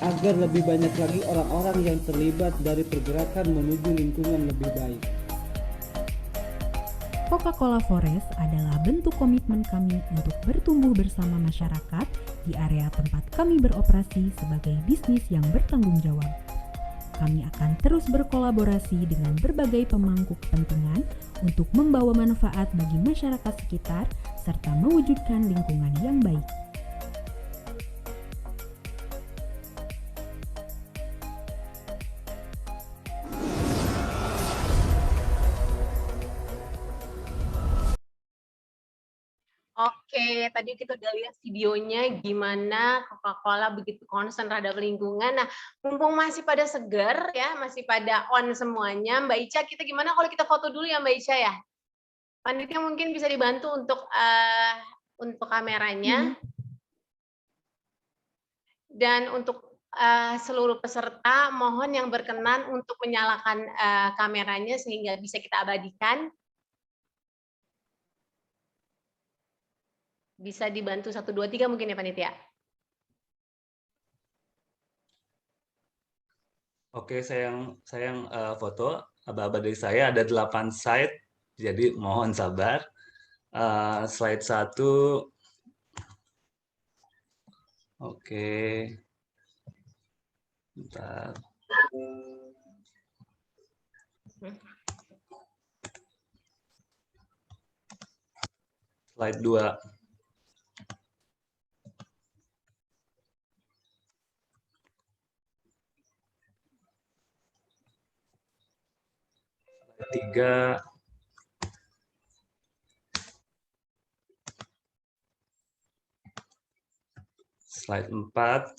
C: agar lebih banyak lagi orang-orang yang terlibat dari pergerakan menuju lingkungan lebih baik.
B: Coca-Cola Forest adalah bentuk komitmen kami untuk bertumbuh bersama masyarakat di area tempat kami beroperasi sebagai bisnis yang bertanggung jawab. Kami akan terus berkolaborasi dengan berbagai pemangku kepentingan untuk membawa manfaat bagi masyarakat sekitar serta mewujudkan lingkungan yang baik.
A: Oke, tadi kita udah lihat videonya gimana Coca-Cola begitu concern terhadap lingkungan. Nah, mumpung masih pada seger ya, masih pada on semuanya, Mbak Ica, kita gimana kalau kita foto dulu ya Mbak Ica ya? Panitia mungkin bisa dibantu untuk kameranya. Dan untuk seluruh peserta, mohon yang berkenan untuk menyalakan kameranya sehingga bisa kita abadikan. Bisa dibantu 1, 2, 3 mungkin ya panitia.
E: Oke, saya yang foto. Aba-aba dari saya ada 8 slide, jadi mohon sabar. Slide 1. Oke. Bentar. Slide 2. Tiga, slide 4,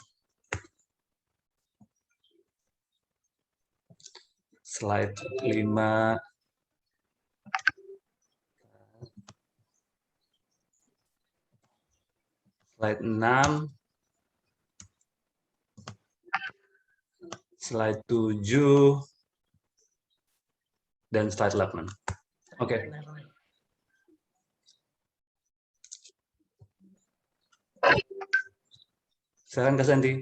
E: slide 5, slide 6, slide 7, dan slide 8. Oke. Silakan Kak Santi.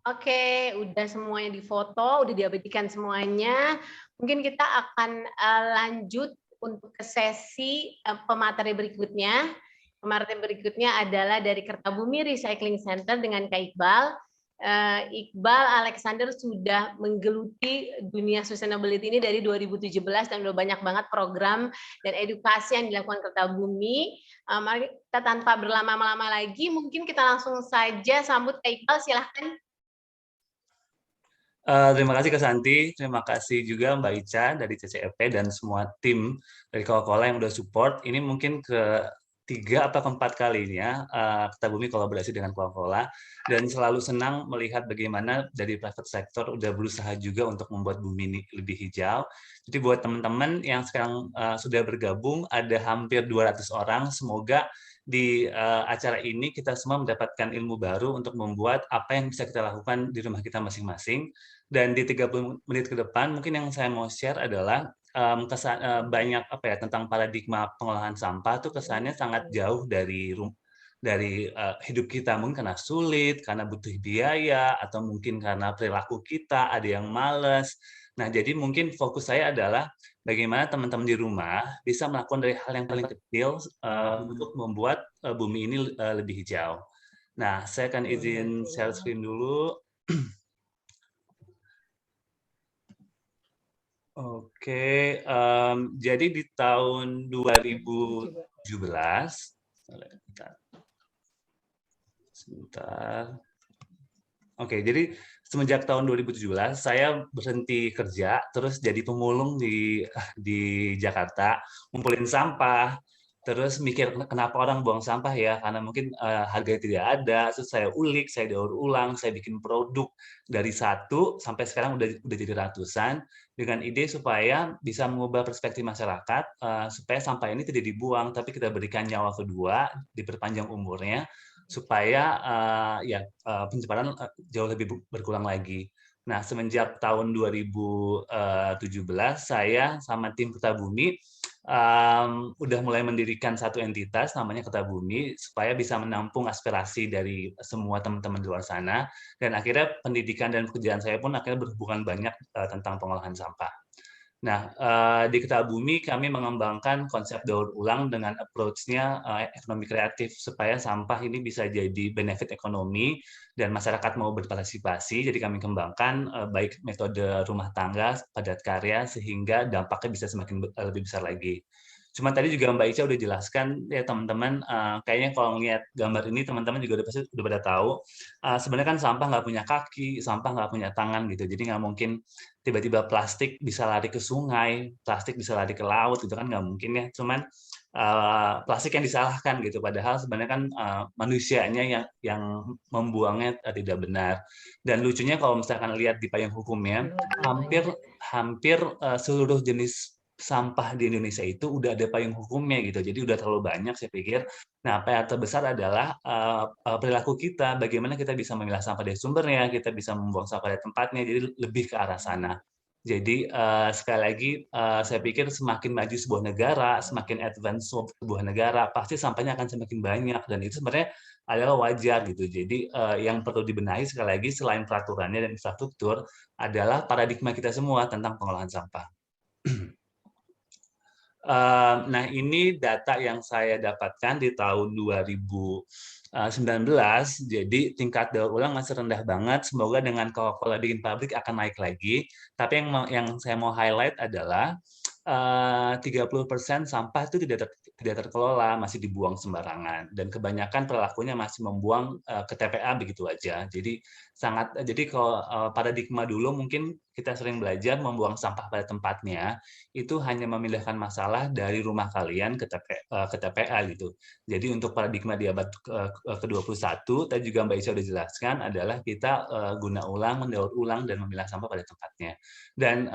A: Oke, udah semuanya difoto, udah diabadikan semuanya. Mungkin kita akan lanjut untuk ke sesi pemateri berikutnya. Pemateri berikutnya adalah dari Kertabumi Recycling Center dengan Kak Iqbal. Iqbal Alexander sudah menggeluti dunia sustainability ini dari 2017 dan udah banyak banget program dan edukasi yang dilakukan Kertabumi. Mari kita tanpa berlama-lama lagi, mungkin kita langsung saja sambut Kak Iqbal, silahkan.
E: Terima kasih Kak Santi, terima kasih juga Mbak Ica dari CCEP dan semua tim dari Coca-Cola yang udah support. Ini mungkin ketiga atau keempat kalinya Kertabumi kolaborasi dengan Coca-Cola, dan selalu senang melihat bagaimana dari private sector udah berusaha juga untuk membuat bumi ini lebih hijau. Jadi buat teman-teman yang sekarang sudah bergabung, ada hampir 200 orang, semoga di acara ini kita semua mendapatkan ilmu baru untuk membuat apa yang bisa kita lakukan di rumah kita masing-masing. Dan di 30 menit ke depan, mungkin yang saya mau share adalah banyak tentang paradigma pengolahan sampah tuh kesannya sangat jauh dari hidup kita, mungkin karena sulit, karena butuh biaya, atau mungkin karena perilaku kita, ada yang malas. Nah, jadi mungkin fokus saya adalah bagaimana teman-teman di rumah bisa melakukan dari hal yang paling kecil untuk membuat bumi ini lebih hijau. Nah, saya akan izin share screen dulu. Oke, jadi di tahun 2017, sebentar. Oke, jadi semenjak tahun 2017 saya berhenti kerja, terus jadi pemulung di Jakarta, ngumpulin sampah, terus mikir kenapa orang buang sampah ya, karena mungkin harganya tidak ada. Terus saya ulik, saya daur ulang, saya bikin produk dari 1 sampai sekarang udah jadi ratusan, dengan ide supaya bisa mengubah perspektif masyarakat supaya sampah ini tidak dibuang, tapi kita berikan nyawa kedua, diperpanjang umurnya, supaya pencemaran jauh lebih berkurang lagi. Nah, semenjak tahun 2017 saya sama tim Kertabumi udah mulai mendirikan satu entitas namanya Kertabumi supaya bisa menampung aspirasi dari semua teman-teman di luar sana, dan akhirnya pendidikan dan pekerjaan saya pun akhirnya berhubungan banyak tentang pengolahan sampah. Nah, di Kertabumi kami mengembangkan konsep daur ulang dengan approach-nya ekonomi kreatif supaya sampah ini bisa jadi benefit ekonomi dan masyarakat mau berpartisipasi. Jadi kami kembangkan baik metode rumah tangga, padat karya, sehingga dampaknya bisa semakin lebih besar lagi. Cuma tadi juga Mbak Ica udah jelaskan ya teman-teman, kayaknya kalau ngeliat gambar ini teman-teman juga pasti udah pada tahu, sebenarnya kan sampah nggak punya kaki, sampah nggak punya tangan gitu, jadi nggak mungkin tiba-tiba plastik bisa lari ke sungai, plastik bisa lari ke laut, gitu kan nggak mungkin ya. Cuman plastik yang disalahkan gitu, padahal sebenarnya kan manusianya yang membuangnya tidak benar. Dan lucunya kalau misalkan lihat di payung hukumnya, hampir seluruh jenis sampah di Indonesia itu udah ada payung hukumnya gitu, jadi udah terlalu banyak saya pikir. Nah, PR terbesar adalah perilaku kita, bagaimana kita bisa memilah sampah dari sumbernya, kita bisa membuang sampah dari tempatnya, jadi lebih ke arah sana. Jadi sekali lagi saya pikir semakin maju sebuah negara, semakin advance sebuah negara, pasti sampahnya akan semakin banyak, dan itu sebenarnya adalah wajar gitu. Jadi yang perlu dibenahi sekali lagi selain peraturannya dan infrastruktur adalah paradigma kita semua tentang pengolahan sampah. Nah, ini data yang saya dapatkan di tahun 2019, jadi tingkat daur ulang masih rendah banget. Semoga dengan Coca-Cola bikin pabrik akan naik lagi. Tapi yang saya mau highlight adalah 30% sampah itu tidak terkelola, masih dibuang sembarangan, dan kebanyakan perilakunya masih membuang ke TPA begitu aja. Jadi kalau paradigma dulu mungkin kita sering belajar membuang sampah pada tempatnya, itu hanya memindahkan masalah dari rumah kalian ke TPA gitu. Jadi untuk paradigma di abad ke-21, tadi juga Mbak Isya sudah jelaskan, adalah kita guna ulang, mendaur ulang, dan memilah sampah pada tempatnya. Dan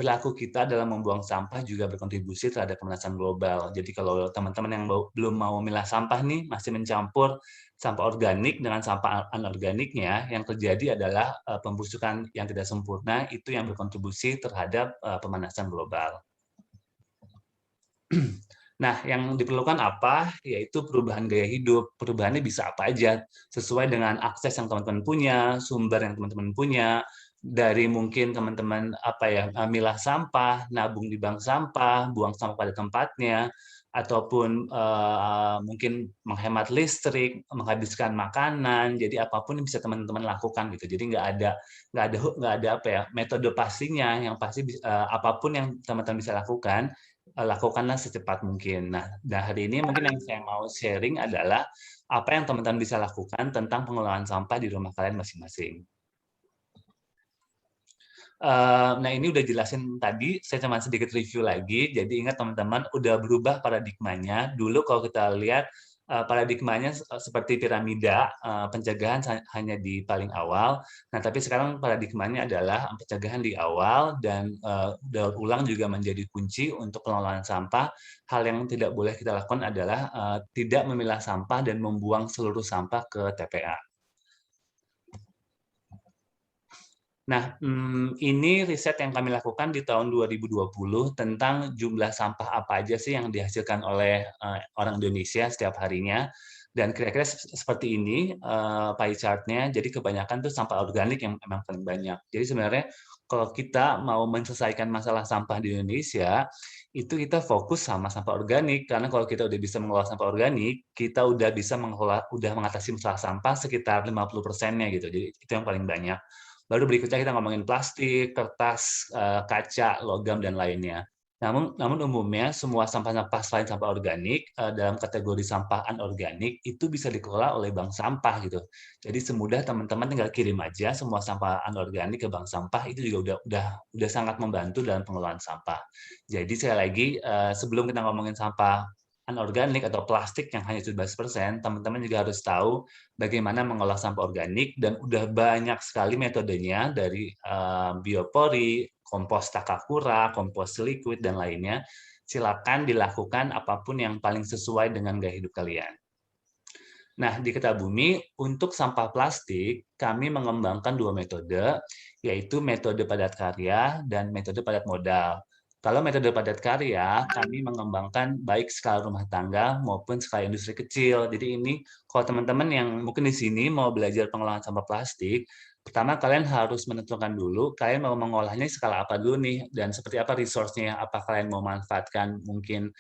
E: perilaku kita dalam membuang sampah juga berkontribusi terhadap pemanasan global. Jadi kalau teman-teman yang belum mau memilah sampah nih, masih mencampur sampah organik dengan sampah anorganiknya, yang terjadi adalah pembusukan yang tidak sempurna, itu yang berkontribusi terhadap pemanasan global. Nah, yang diperlukan apa? Yaitu perubahan gaya hidup. Perubahannya bisa apa aja, sesuai dengan akses yang teman-teman punya, sumber yang teman-teman punya, dari mungkin teman-teman milah sampah, nabung di bank sampah, buang sampah pada tempatnya, ataupun mungkin menghemat listrik, menghabiskan makanan. Jadi apapun yang bisa teman-teman lakukan gitu. Jadi nggak ada metode pastinya. Yang pasti apapun yang teman-teman bisa lakukan, lakukanlah secepat mungkin. Nah, hari ini mungkin yang saya mau sharing adalah apa yang teman-teman bisa lakukan tentang pengelolaan sampah di rumah kalian masing-masing. Nah, ini udah jelasin tadi, saya cuma sedikit review lagi. Jadi ingat teman-teman, udah berubah paradigmanya. Dulu kalau kita lihat paradigmanya seperti piramida, pencegahan hanya di paling awal. Nah, tapi sekarang paradigmanya adalah pencegahan di awal, dan daur ulang juga menjadi kunci untuk pengelolaan sampah. Hal yang tidak boleh kita lakukan adalah tidak memilah sampah dan membuang seluruh sampah ke TPA. Nah, ini riset yang kami lakukan di tahun 2020 tentang jumlah sampah apa aja sih yang dihasilkan oleh orang Indonesia setiap harinya. Dan kira-kira seperti ini pie chart-nya. Jadi kebanyakan tuh sampah organik yang memang paling banyak. Jadi sebenarnya kalau kita mau menyelesaikan masalah sampah di Indonesia, itu kita fokus sama sampah organik. Karena kalau kita udah bisa mengelola sampah organik, kita udah bisa mengatasi masalah sampah sekitar 50%-nya gitu. Jadi itu yang paling banyak. Baru berikutnya kita ngomongin plastik, kertas, kaca, logam, dan lainnya. Namun umumnya semua sampah-sampah selain sampah organik dalam kategori sampah anorganik itu bisa dikelola oleh bank sampah gitu. Jadi semudah teman-teman tinggal kirim aja semua sampah anorganik ke bank sampah, itu juga udah sangat membantu dalam pengelolaan sampah. Jadi sekali lagi sebelum kita ngomongin sampah anorganik atau plastik yang hanya 17%, teman-teman juga harus tahu bagaimana mengolah sampah organik, dan udah banyak sekali metodenya dari biopori, kompos Takakura, kompos liquid, dan lainnya. Silakan dilakukan apapun yang paling sesuai dengan gaya hidup kalian. Nah, di Kertabumi untuk sampah plastik kami mengembangkan 2 metode, yaitu metode padat karya dan metode padat modal. Kalau metode padat karya, kami mengembangkan baik skala rumah tangga maupun skala industri kecil. Jadi ini kalau teman-teman yang mungkin di sini mau belajar pengolahan sampah plastik, pertama kalian harus menentukan dulu kalian mau mengolahnya skala apa dulu nih, dan seperti apa resource-nya. Apa kalian mau manfaatkan mungkin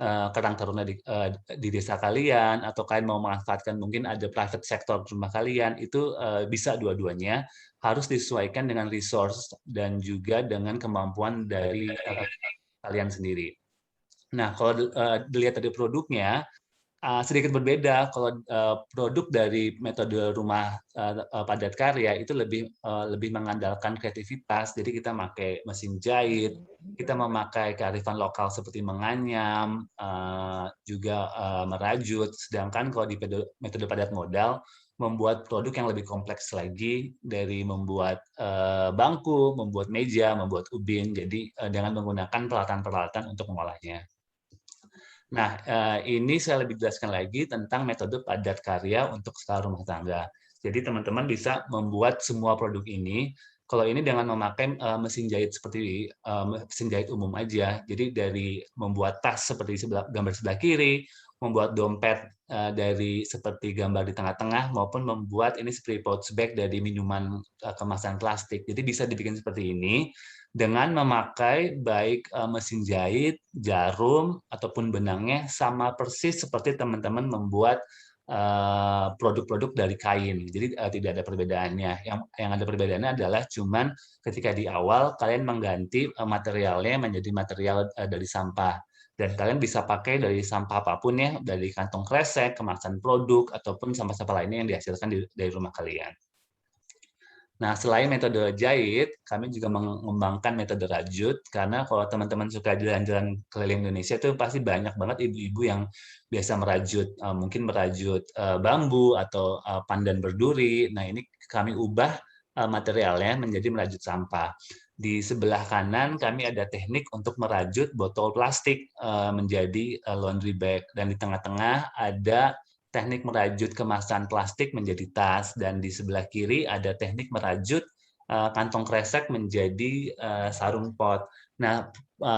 E: karang taruna di desa kalian, atau kalian mau memanfaatkan mungkin ada private sector di rumah kalian, itu bisa dua-duanya, harus disesuaikan dengan resource dan juga dengan kemampuan dari kalian sendiri. Nah, kalau dilihat dari produknya, sedikit berbeda. Kalau produk dari metode rumah padat karya itu lebih mengandalkan kreativitas. Jadi kita pakai mesin jahit, kita memakai kearifan lokal seperti menganyam, juga merajut. Sedangkan kalau di metode padat modal, membuat produk yang lebih kompleks lagi, dari membuat bangku, membuat meja, membuat ubin. Jadi dengan menggunakan peralatan-peralatan untuk mengolahnya. Nah, ini saya lebih jelaskan lagi tentang metode padat karya untuk skala rumah tangga. Jadi teman-teman bisa membuat semua produk ini. Kalau ini dengan memakai mesin jahit seperti mesin jahit umum aja. Jadi dari membuat tas seperti gambar sebelah kiri, membuat dompet dari seperti gambar di tengah-tengah, maupun membuat ini seperti pouch bag dari minuman kemasan plastik. Jadi bisa dibikin seperti ini dengan memakai baik mesin jahit, jarum, ataupun benangnya sama persis seperti teman-teman membuat produk-produk dari kain. Jadi tidak ada perbedaannya. Yang ada perbedaannya adalah cuman ketika di awal kalian mengganti materialnya menjadi material dari sampah. Dan kalian bisa pakai dari sampah apapun ya, dari kantong kresek, kemasan produk, ataupun sampah-sampah lainnya yang dihasilkan dari rumah kalian. Nah, selain metode jahit, kami juga mengembangkan metode rajut, karena kalau teman-teman suka jalan-jalan keliling Indonesia itu pasti banyak banget ibu-ibu yang biasa merajut, mungkin merajut bambu atau pandan berduri. Nah, ini kami ubah materialnya menjadi merajut sampah. Di sebelah kanan kami ada teknik untuk merajut botol plastik menjadi laundry bag, dan di tengah-tengah ada teknik merajut kemasan plastik menjadi tas, dan di sebelah kiri ada teknik merajut kantong kresek menjadi sarung pot. Nah,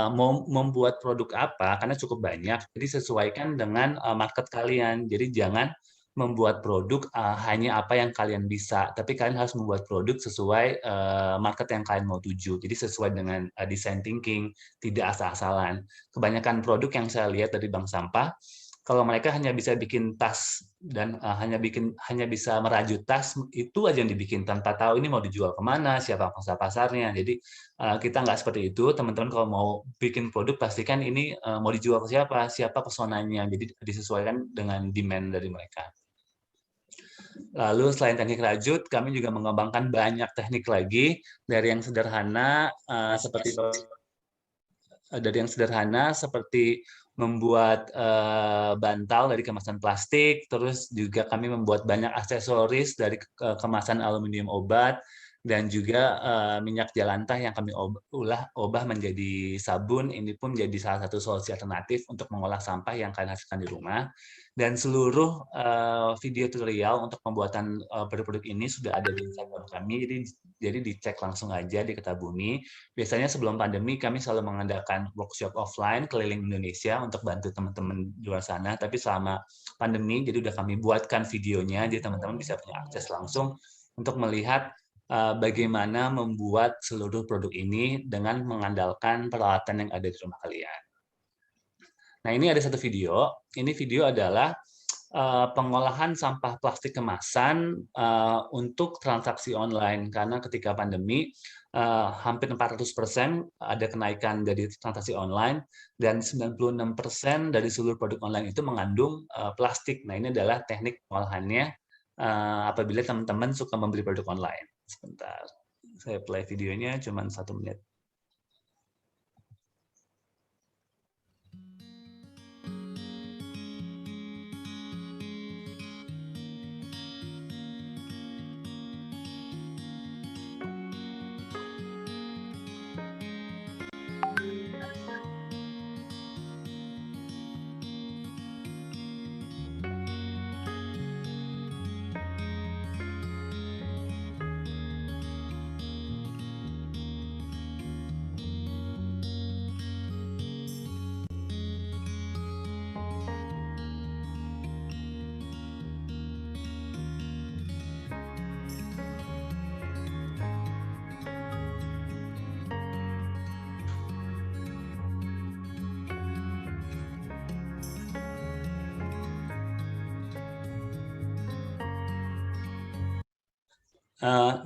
E: mau membuat produk apa, karena cukup banyak, jadi sesuaikan dengan market kalian. Jadi jangan membuat produk hanya apa yang kalian bisa, tapi kalian harus membuat produk sesuai market yang kalian mau tuju. Jadi sesuai dengan design thinking, tidak asal-asalan. Kebanyakan produk yang saya lihat dari bank sampah, kalau mereka hanya bisa bikin tas dan hanya bisa merajut tas, itu aja yang dibikin tanpa tahu ini mau dijual kemana, siapa pasarnya. Jadi kita nggak seperti itu. Teman-teman kalau mau bikin produk, pastikan ini mau dijual ke siapa pesonanya. Jadi disesuaikan dengan demand dari mereka. Lalu selain teknik rajut, kami juga mengembangkan banyak teknik lagi, dari yang sederhana seperti membuat bantal dari kemasan plastik, terus juga kami membuat banyak aksesoris dari kemasan aluminium obat, dan juga minyak jelantah yang kami ubah menjadi sabun. Ini pun menjadi salah satu solusi alternatif untuk mengolah sampah yang kalian hasilkan di rumah. Dan seluruh video tutorial untuk pembuatan produk-produk ini sudah ada di Instagram kami, jadi dicek langsung aja di Kertabumi. Biasanya sebelum pandemi kami selalu mengadakan workshop offline keliling Indonesia untuk bantu teman-teman di luar sana, tapi selama pandemi jadi udah kami buatkan videonya, jadi teman-teman bisa punya akses langsung untuk melihat bagaimana membuat seluruh produk ini dengan mengandalkan peralatan yang ada di rumah kalian. Nah, ini ada satu video. Ini video adalah pengolahan sampah plastik kemasan untuk transaksi online, karena ketika pandemi hampir 400% ada kenaikan dari transaksi online, dan 96% dari seluruh produk online itu mengandung plastik. Nah, ini adalah teknik pengolahannya apabila teman-teman suka membeli produk online. Sebentar, saya play videonya cuma 1 menit.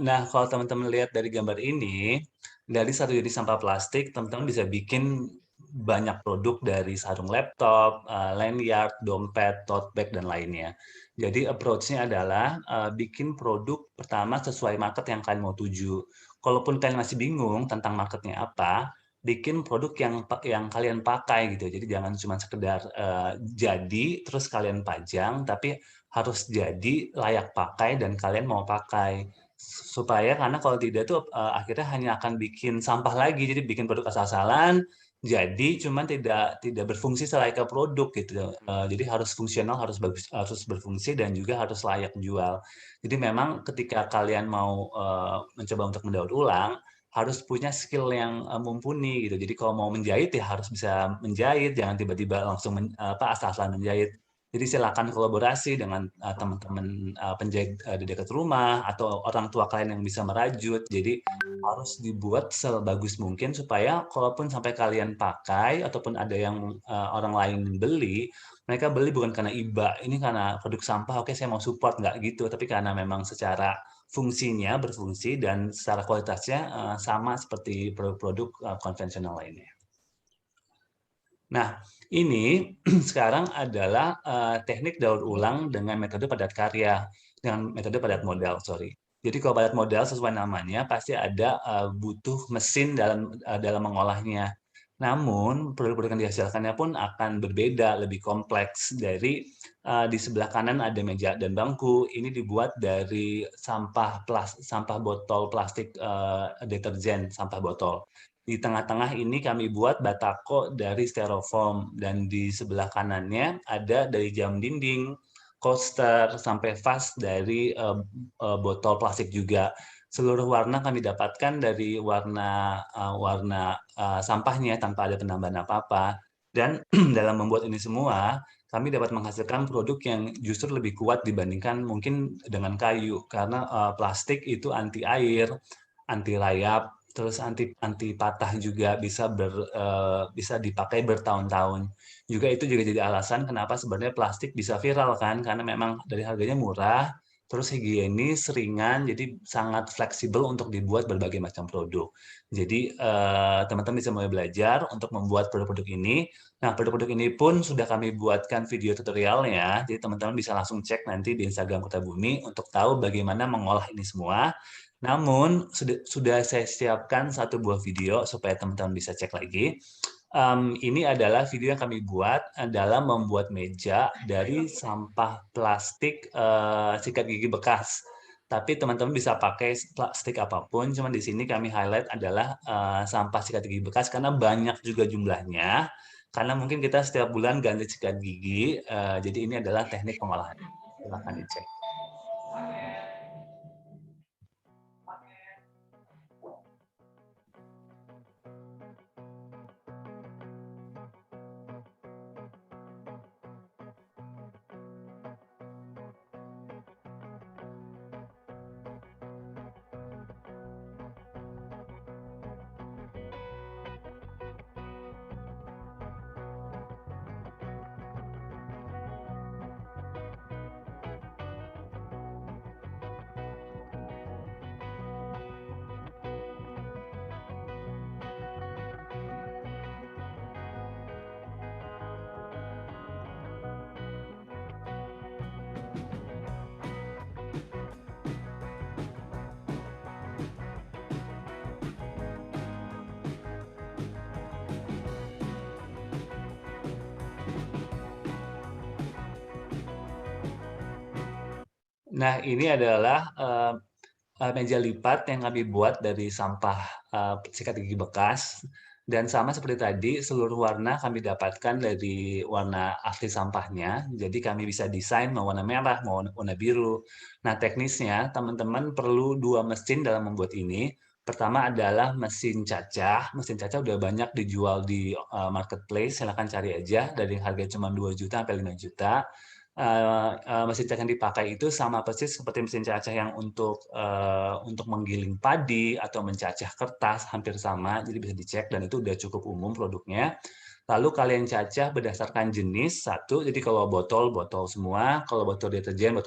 E: Nah, kalau teman-teman lihat dari gambar ini, dari satu jenis sampah plastik, teman-teman bisa bikin banyak produk dari sarung laptop, lanyard, dompet, tote bag, dan lainnya. Jadi approach-nya adalah bikin produk pertama sesuai market yang kalian mau tuju. Kalaupun kalian masih bingung tentang marketnya apa, bikin produk yang kalian pakai gitu. Jadi jangan cuma sekedar jadi terus kalian pajang, tapi harus jadi layak pakai dan kalian mau pakai. Supaya karena kalau tidak tuh akhirnya hanya akan bikin sampah lagi, jadi bikin produk asal-asalan, jadi cuman tidak berfungsi selayaknya produk gitu. Jadi harus fungsional, harus bagus, harus berfungsi dan juga harus layak jual. Jadi memang ketika kalian mau mencoba untuk mendaur ulang, harus punya skill yang mumpuni gitu. Jadi kalau mau menjahit ya harus bisa menjahit, jangan tiba-tiba langsung asal-asalan menjahit. Jadi silakan kolaborasi dengan teman-teman penjahit di dekat rumah atau orang tua kalian yang bisa merajut. Jadi harus dibuat sebagus mungkin supaya kalaupun sampai kalian pakai ataupun ada yang orang lain beli, mereka beli bukan karena iba, ini karena produk sampah, oke saya mau support, nggak gitu, tapi karena memang secara fungsinya berfungsi dan secara kualitasnya sama seperti produk-produk konvensional lainnya. Nah, ini sekarang adalah teknik daur ulang dengan metode padat karya, dengan metode padat modal, sorry. Jadi kalau padat modal sesuai namanya pasti ada butuh mesin dalam mengolahnya. Namun produk-produk yang dihasilkannya pun akan berbeda, lebih kompleks. Dari di sebelah kanan ada meja dan bangku. Ini dibuat dari sampah botol plastik deterjen, sampah botol. Di tengah-tengah ini kami buat batako dari styrofoam dan di sebelah kanannya ada dari jam dinding, coaster, sampai vas dari botol plastik juga. Seluruh warna kami dapatkan dari warna sampahnya tanpa ada penambahan apa-apa. Dan dalam membuat ini semua, kami dapat menghasilkan produk yang justru lebih kuat dibandingkan mungkin dengan kayu karena plastik itu anti air, anti rayap, terus anti patah juga, bisa dipakai bertahun-tahun. Juga itu juga jadi alasan kenapa sebenarnya plastik bisa viral kan, karena memang dari harganya murah, terus higienis, ringan, jadi sangat fleksibel untuk dibuat berbagai macam produk. Jadi teman-teman bisa mulai belajar untuk membuat produk-produk ini. Nah, produk-produk ini pun sudah kami buatkan video tutorialnya, jadi teman-teman bisa langsung cek nanti di Instagram Kota Bumi untuk tahu bagaimana mengolah ini semua. Namun, sudah saya siapkan satu buah video supaya teman-teman bisa cek lagi. Ini adalah video yang kami buat dalam membuat meja dari sampah plastik sikat gigi bekas. Tapi teman-teman bisa pakai plastik apapun, cuman di sini kami highlight adalah sampah sikat gigi bekas karena banyak juga jumlahnya. Karena mungkin kita setiap bulan ganti sikat gigi, jadi ini adalah teknik pengolahan. Silahkan dicek. Nah, ini adalah meja lipat yang kami buat dari sampah sikat gigi bekas. Dan sama seperti tadi, seluruh warna kami dapatkan dari warna asli sampahnya. Jadi kami bisa desain mau warna merah, mau warna biru. Nah, teknisnya teman-teman perlu 2 mesin dalam membuat ini. Pertama adalah mesin cacah. Mesin cacah udah banyak dijual di marketplace. Silahkan cari aja dari harga cuma 2 juta sampai 5 juta. Mesin cacah yang dipakai itu sama persis seperti mesin cacah yang untuk menggiling padi atau mencacah kertas, hampir sama, jadi bisa dicek dan itu udah cukup umum produknya. Lalu kalian cacah berdasarkan jenis satu, jadi kalau botol semua, kalau botol deterjen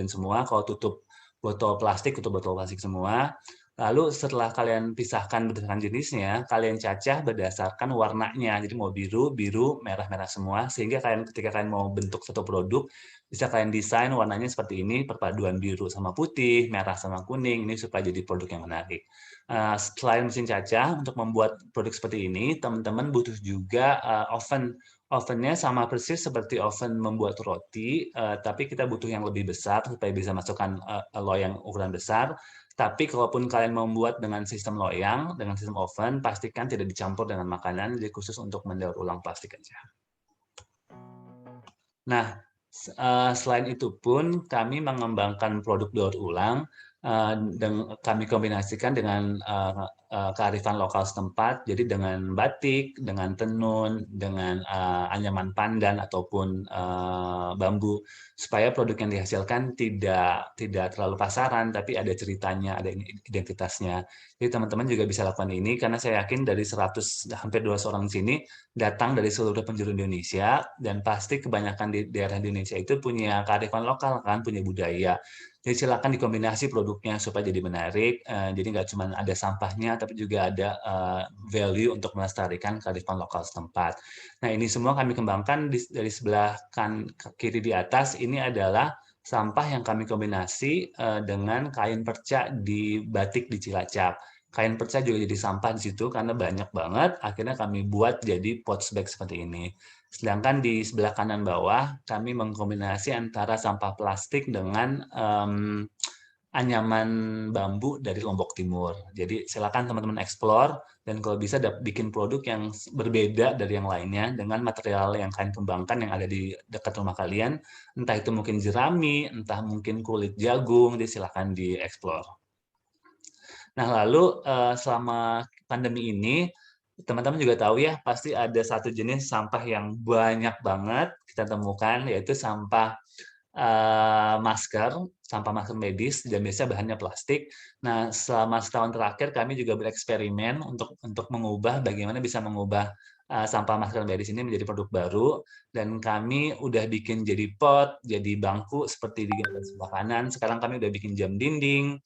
E: semua, kalau tutup botol plastik untuk botol plastik semua. Lalu setelah kalian pisahkan berdasarkan jenisnya, kalian cacah berdasarkan warnanya. Jadi mau biru, merah semua. Sehingga ketika kalian mau bentuk satu produk, bisa kalian desain warnanya seperti ini, perpaduan biru sama putih, merah sama kuning, ini supaya jadi produk yang menarik. Selain mesin cacah, untuk membuat produk seperti ini, teman-teman butuh juga oven. Ovennya sama persis seperti oven membuat roti, tapi kita butuh yang lebih besar supaya bisa masukkan loyang ukuran besar. Tapi kalaupun kalian membuat dengan sistem loyang, dengan sistem oven, pastikan tidak dicampur dengan makanan, jadi khusus untuk mendaur ulang plastik aja. Nah, selain itu pun kami mengembangkan produk daur ulang, dan kami kombinasikan dengan kearifan lokal setempat, jadi dengan batik, dengan tenun, dengan anyaman pandan ataupun bambu, supaya produk yang dihasilkan tidak terlalu pasaran, tapi ada ceritanya, ada identitasnya. Jadi teman-teman juga bisa lakukan ini, karena saya yakin dari hampir 200 orang di sini datang dari seluruh penjuru Indonesia, dan pasti kebanyakan di daerah Indonesia itu punya kearifan lokal, kan, punya budaya. Jadi silakan dikombinasi produknya supaya jadi menarik. Jadi nggak cuma ada sampahnya, tapi juga ada value untuk melestarikan kearifan lokal setempat. Nah, ini semua kami kembangkan dari sebelah kiri di atas. Ini adalah sampah yang kami kombinasi dengan kain perca di batik di Cilacap. Kain perca juga jadi sampah di situ karena banyak banget. Akhirnya kami buat jadi pots bag seperti ini. Sedangkan di sebelah kanan bawah, kami mengkombinasi antara sampah plastik dengan anyaman bambu dari Lombok Timur. Jadi silakan teman-teman explore, dan kalau bisa bikin produk yang berbeda dari yang lainnya dengan material yang kalian kembangkan yang ada di dekat rumah kalian. Entah itu mungkin jerami, entah mungkin kulit jagung, jadi silakan di-explore. Nah, lalu selama pandemi ini, teman-teman juga tahu ya, pasti ada satu jenis sampah yang banyak banget kita temukan, yaitu sampah masker medis, dan biasanya bahannya plastik. Nah, selama setahun terakhir kami juga bereksperimen untuk mengubah bagaimana bisa mengubah sampah masker medis ini menjadi produk baru, dan kami udah bikin jadi pot, jadi bangku seperti di gambar sebelah kanan. Sekarang kami udah bikin jam dinding,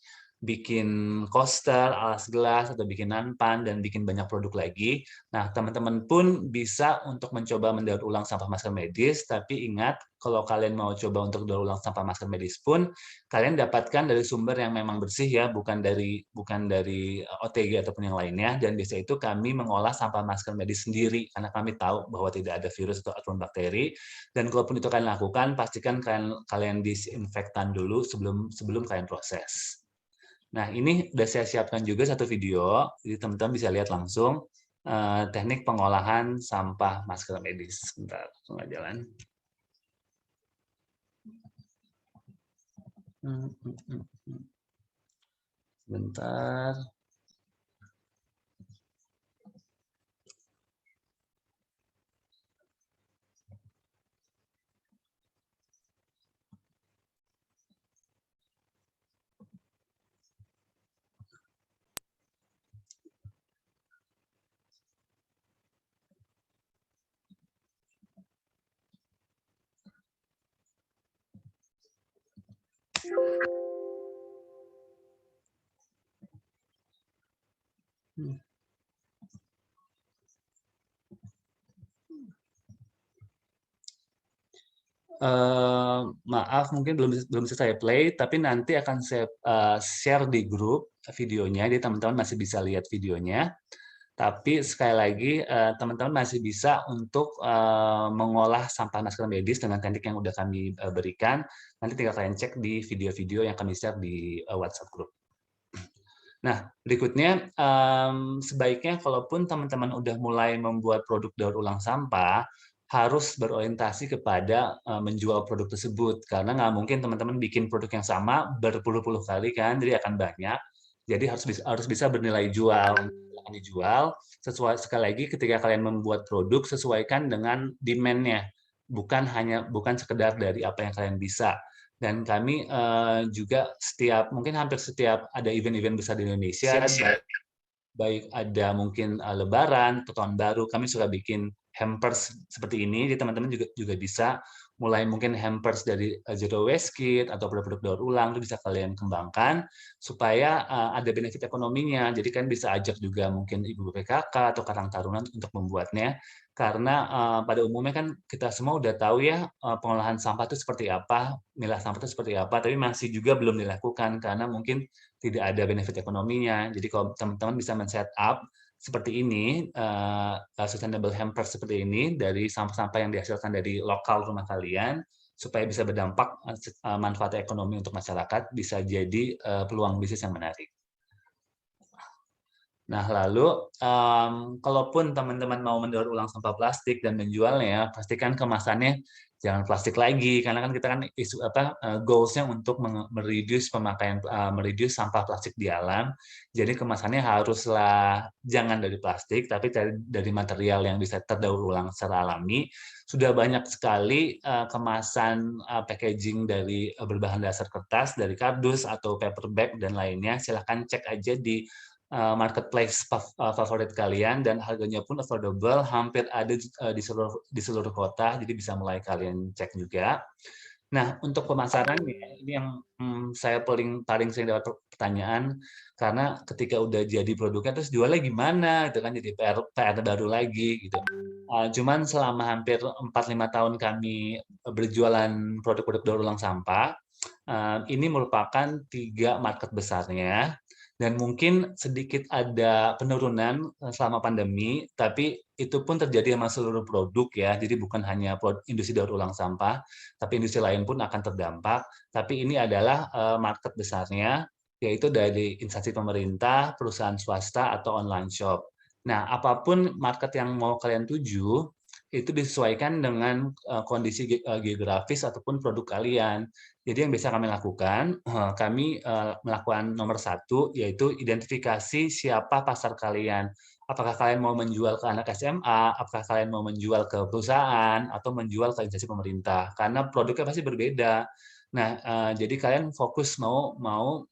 E: bikin coaster, alas gelas, atau bikin nanpan, dan bikin banyak produk lagi. Nah, teman-teman pun bisa untuk mencoba mendaur ulang sampah masker medis, tapi ingat, kalau kalian mau coba untuk daur ulang sampah masker medis pun, kalian dapatkan dari sumber yang memang bersih ya, bukan dari OTG ataupun yang lainnya, dan biasa itu kami mengolah sampah masker medis sendiri, karena kami tahu bahwa tidak ada virus atau ataupun bakteri, dan kalaupun itu kalian lakukan, pastikan kalian disinfektan dulu sebelum kalian proses. Nah, ini udah saya siapkan juga satu video, jadi teman-teman bisa lihat langsung teknik pengolahan sampah masker medis. Sebentar, nggak jalan. Sebentar. Maaf, mungkin belum bisa saya play, tapi nanti akan saya share di grup videonya, jadi teman-teman masih bisa lihat videonya. Tapi sekali lagi, teman-teman masih bisa untuk mengolah sampah masker medis dengan teknik yang udah kami berikan. Nanti tinggal kalian cek di video-video yang kami share di WhatsApp group. Nah, berikutnya, sebaiknya kalaupun teman-teman udah mulai membuat produk daur ulang sampah, harus berorientasi kepada menjual produk tersebut, karena nggak mungkin teman-teman bikin produk yang sama berpuluh-puluh kali kan, jadi akan banyak. Jadi harus bisa bernilai jual, dijual sesuai. Sekali lagi, ketika kalian membuat produk, sesuaikan dengan demand-nya, bukan sekedar dari apa yang kalian bisa. Dan kami juga mungkin hampir setiap ada event-event besar di Indonesia, baik ada mungkin Lebaran atau Tahun Baru, kami suka bikin hampers seperti ini, jadi teman-teman juga bisa mulai mungkin hampers dari zero waste kit atau produk-produk daur ulang itu bisa kalian kembangkan supaya ada benefit ekonominya. Jadi kan bisa ajak juga mungkin ibu PKK atau Karang Taruna untuk membuatnya. Karena pada umumnya kan kita semua udah tahu ya pengolahan sampah itu seperti apa, milah sampah itu seperti apa, tapi masih juga belum dilakukan karena mungkin tidak ada benefit ekonominya. Jadi kalau teman-teman bisa men-set up seperti ini, sustainable hamper seperti ini dari sampah-sampah yang dihasilkan dari lokal rumah kalian, supaya bisa berdampak manfaat ekonomi untuk masyarakat, bisa jadi peluang bisnis yang menarik. Nah, lalu kalaupun teman-teman mau mendaur ulang sampah plastik dan menjualnya, pastikan kemasannya jangan plastik lagi, karena kan kita kan isu goals-nya untuk mereduce pemakaian mereduce sampah plastik di alam. Jadi kemasannya haruslah jangan dari plastik, tapi dari material yang bisa terdaur ulang secara alami. Sudah banyak sekali kemasan packaging dari berbahan dasar kertas, dari kardus atau paper bag dan lainnya. Silahkan cek aja di marketplace favorit kalian dan harganya pun affordable, hampir ada di seluruh kota, jadi bisa mulai kalian cek juga. Nah, untuk pemasarannya ini yang saya paling sering dapat pertanyaan, karena ketika udah jadi produknya terus jualnya gimana, itu kan jadi PR baru lagi gitu. Cuman selama hampir 4-5 tahun kami berjualan produk-produk daur ulang sampah, ini merupakan 3 market besarnya. Dan mungkin sedikit ada penurunan selama pandemi, tapi itu pun terjadi sama seluruh produk ya. Jadi bukan hanya industri daur ulang sampah, tapi industri lain pun akan terdampak. Tapi ini adalah market besarnya, yaitu dari instansi pemerintah, perusahaan swasta, atau online shop. Nah, apapun market yang mau kalian tuju, itu disesuaikan dengan kondisi geografis ataupun produk kalian. Jadi yang bisa kami lakukan, kami melakukan nomor 1, yaitu identifikasi siapa pasar kalian. Apakah kalian mau menjual ke anak SMA, apakah kalian mau menjual ke perusahaan, atau menjual ke instansi pemerintah. Karena produknya pasti berbeda. Nah, jadi kalian fokus mau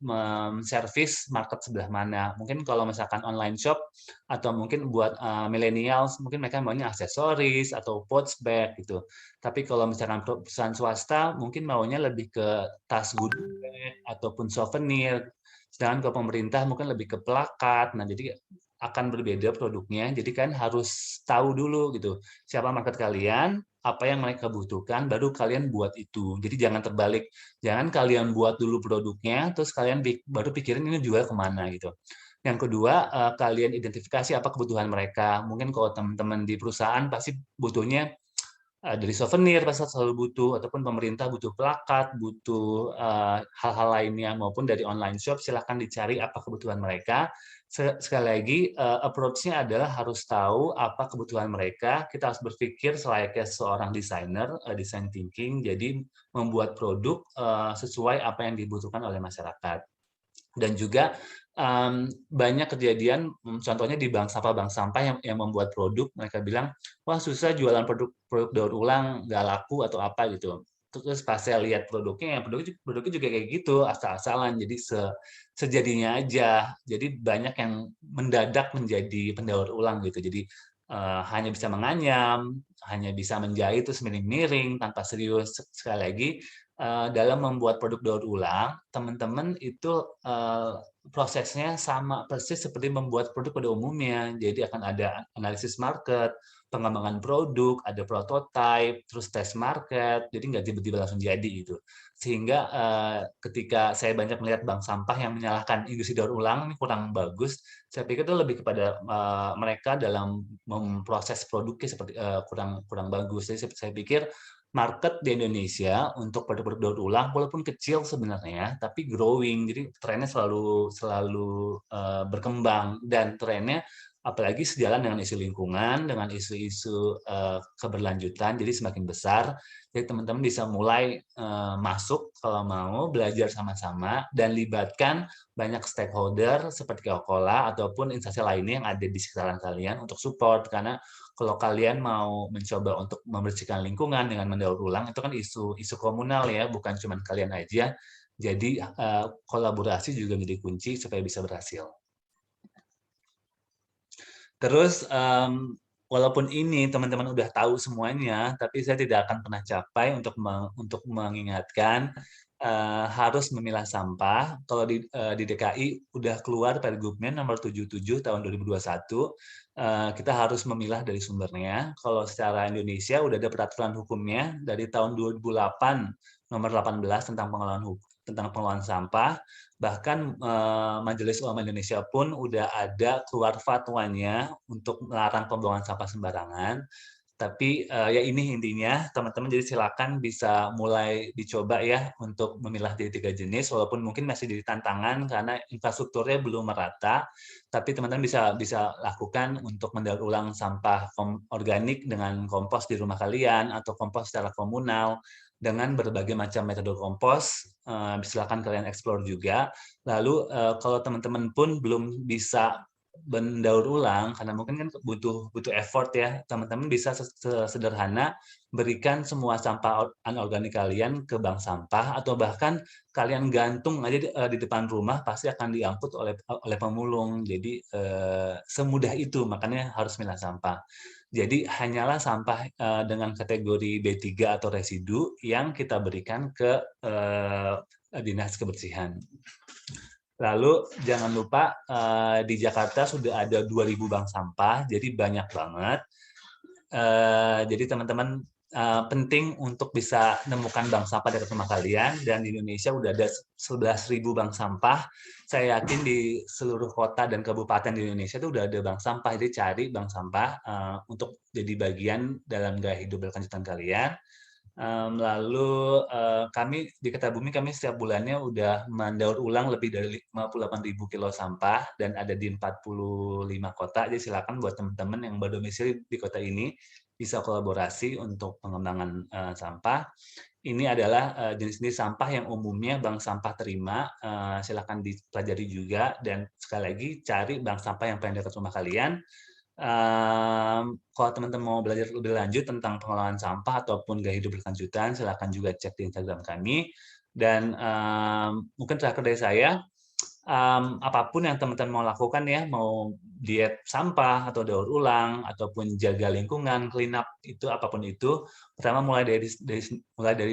E: servis market sebelah mana. Mungkin kalau misalkan online shop, atau mungkin buat millennials, mungkin mereka maunya aksesoris atau pouch bag gitu. Tapi kalau misalkan perusahaan swasta, mungkin maunya lebih ke tas goodie bag ataupun souvenir. Sedangkan kalau pemerintah mungkin lebih ke plakat. Nah, jadi akan berbeda produknya. Jadi kan harus tahu dulu gitu, siapa market kalian, apa yang mereka butuhkan, baru kalian buat itu. Jadi jangan terbalik. Jangan kalian buat dulu produknya, terus kalian baru pikirin ini jual kemana gitu. Yang kedua, kalian identifikasi apa kebutuhan mereka. Mungkin kalau teman-teman di perusahaan pasti butuhnya dari souvenir, pasti selalu butuh, ataupun pemerintah butuh plakat, butuh hal-hal lainnya, maupun dari online shop, silahkan dicari apa kebutuhan mereka. Sekali lagi, approach-nya adalah harus tahu apa kebutuhan mereka. Kita harus berpikir selayaknya seorang desainer, design thinking, jadi membuat produk sesuai apa yang dibutuhkan oleh masyarakat. Dan juga banyak kejadian, contohnya di bank sampah yang membuat produk, mereka bilang, wah susah jualan produk daur ulang, nggak laku atau apa gitu. Terus pas saya lihat produknya juga kayak gitu, asal-asalan, jadi sejadinya aja. Jadi banyak yang mendadak menjadi pendaur ulang gitu. Jadi hanya bisa menganyam, hanya bisa menjahit terus miring-miring tanpa serius. Sekali lagi, dalam membuat produk daur ulang, teman-teman itu prosesnya sama persis seperti membuat produk pada umumnya. Jadi akan ada analisis market, pengembangan produk, ada prototype, terus tes market, jadi nggak tiba-tiba langsung jadi gitu. Sehingga ketika saya banyak melihat bank sampah yang menyalahkan industri daur ulang ini kurang bagus, saya pikir itu lebih kepada mereka dalam memproses produknya seperti kurang bagus. Jadi saya pikir market di Indonesia untuk produk-produk daur ulang walaupun kecil sebenarnya, tapi growing. Jadi trennya selalu berkembang, dan trennya apalagi sejalan dengan isu lingkungan, dengan isu-isu keberlanjutan, jadi semakin besar. Jadi teman-teman bisa mulai masuk kalau mau belajar sama-sama dan libatkan banyak stakeholder seperti Coca-Cola ataupun instansi lainnya yang ada di sekitaran kalian untuk support. Karena kalau kalian mau mencoba untuk membersihkan lingkungan dengan mendaur ulang, itu kan isu komunal ya, bukan cuma kalian aja. Jadi kolaborasi juga menjadi kunci supaya bisa berhasil. Terus walaupun ini teman-teman udah tahu semuanya, tapi saya tidak akan pernah capai untuk mengingatkan harus memilah sampah. Kalau di DKI udah keluar Pergubmen nomor 77 tahun 2021, kita harus memilah dari sumbernya. Kalau secara Indonesia udah ada peraturan hukumnya dari tahun 2008 nomor 18 tentang pengelolaan sampah. Bahkan Majelis Ulama Indonesia pun udah ada keluar fatwanya untuk melarang pembuangan sampah sembarangan. Tapi ya ini intinya, teman-teman jadi silakan bisa mulai dicoba ya untuk memilah jadi 3 jenis, walaupun mungkin masih jadi tantangan karena infrastrukturnya belum merata, tapi teman-teman bisa lakukan untuk mendaur ulang sampah organik dengan kompos di rumah kalian atau kompos secara komunal dengan berbagai macam metode kompos. Silakan kalian explore juga. Lalu kalau teman-teman pun belum bisa mendaur ulang karena mungkin kan butuh effort ya, teman-teman bisa sederhana berikan semua sampah anorganik kalian ke bank sampah atau bahkan kalian gantung aja di depan rumah, pasti akan diangkut oleh pemulung. Jadi semudah itu, makanya harus milah sampah. Jadi hanyalah sampah dengan kategori B3 atau residu yang kita berikan ke dinas kebersihan. Lalu jangan lupa di Jakarta sudah ada 2.000 bank sampah, jadi banyak banget. Jadi teman-teman penting untuk bisa menemukan bank sampah dekat rumah kalian, dan di Indonesia udah ada 11.000 bank sampah. Saya yakin di seluruh kota dan kabupaten di Indonesia itu udah ada bank sampah, jadi cari bank sampah untuk jadi bagian dalam gaya hidup berkelanjutan kalian. Lalu kami di Kertabumi kami setiap bulannya udah mendaur ulang lebih dari 58.000 kilo sampah dan ada di 45 kota. Jadi silakan buat teman-teman yang berdomisili di kota ini bisa kolaborasi untuk pengembangan sampah. Ini adalah jenis-jenis sampah yang umumnya bank sampah terima. Silakan dipelajari juga, dan sekali lagi cari bank sampah yang paling dekat rumah kalian. Kalau teman-teman mau belajar lebih lanjut tentang pengelolaan sampah ataupun gaya hidup berkelanjutan, silakan juga cek di Instagram kami. Dan mungkin terakhir dari saya, apapun yang teman-teman mau lakukan ya, mau diet sampah atau daur ulang ataupun jaga lingkungan, clean up, itu apapun itu, pertama mulai dari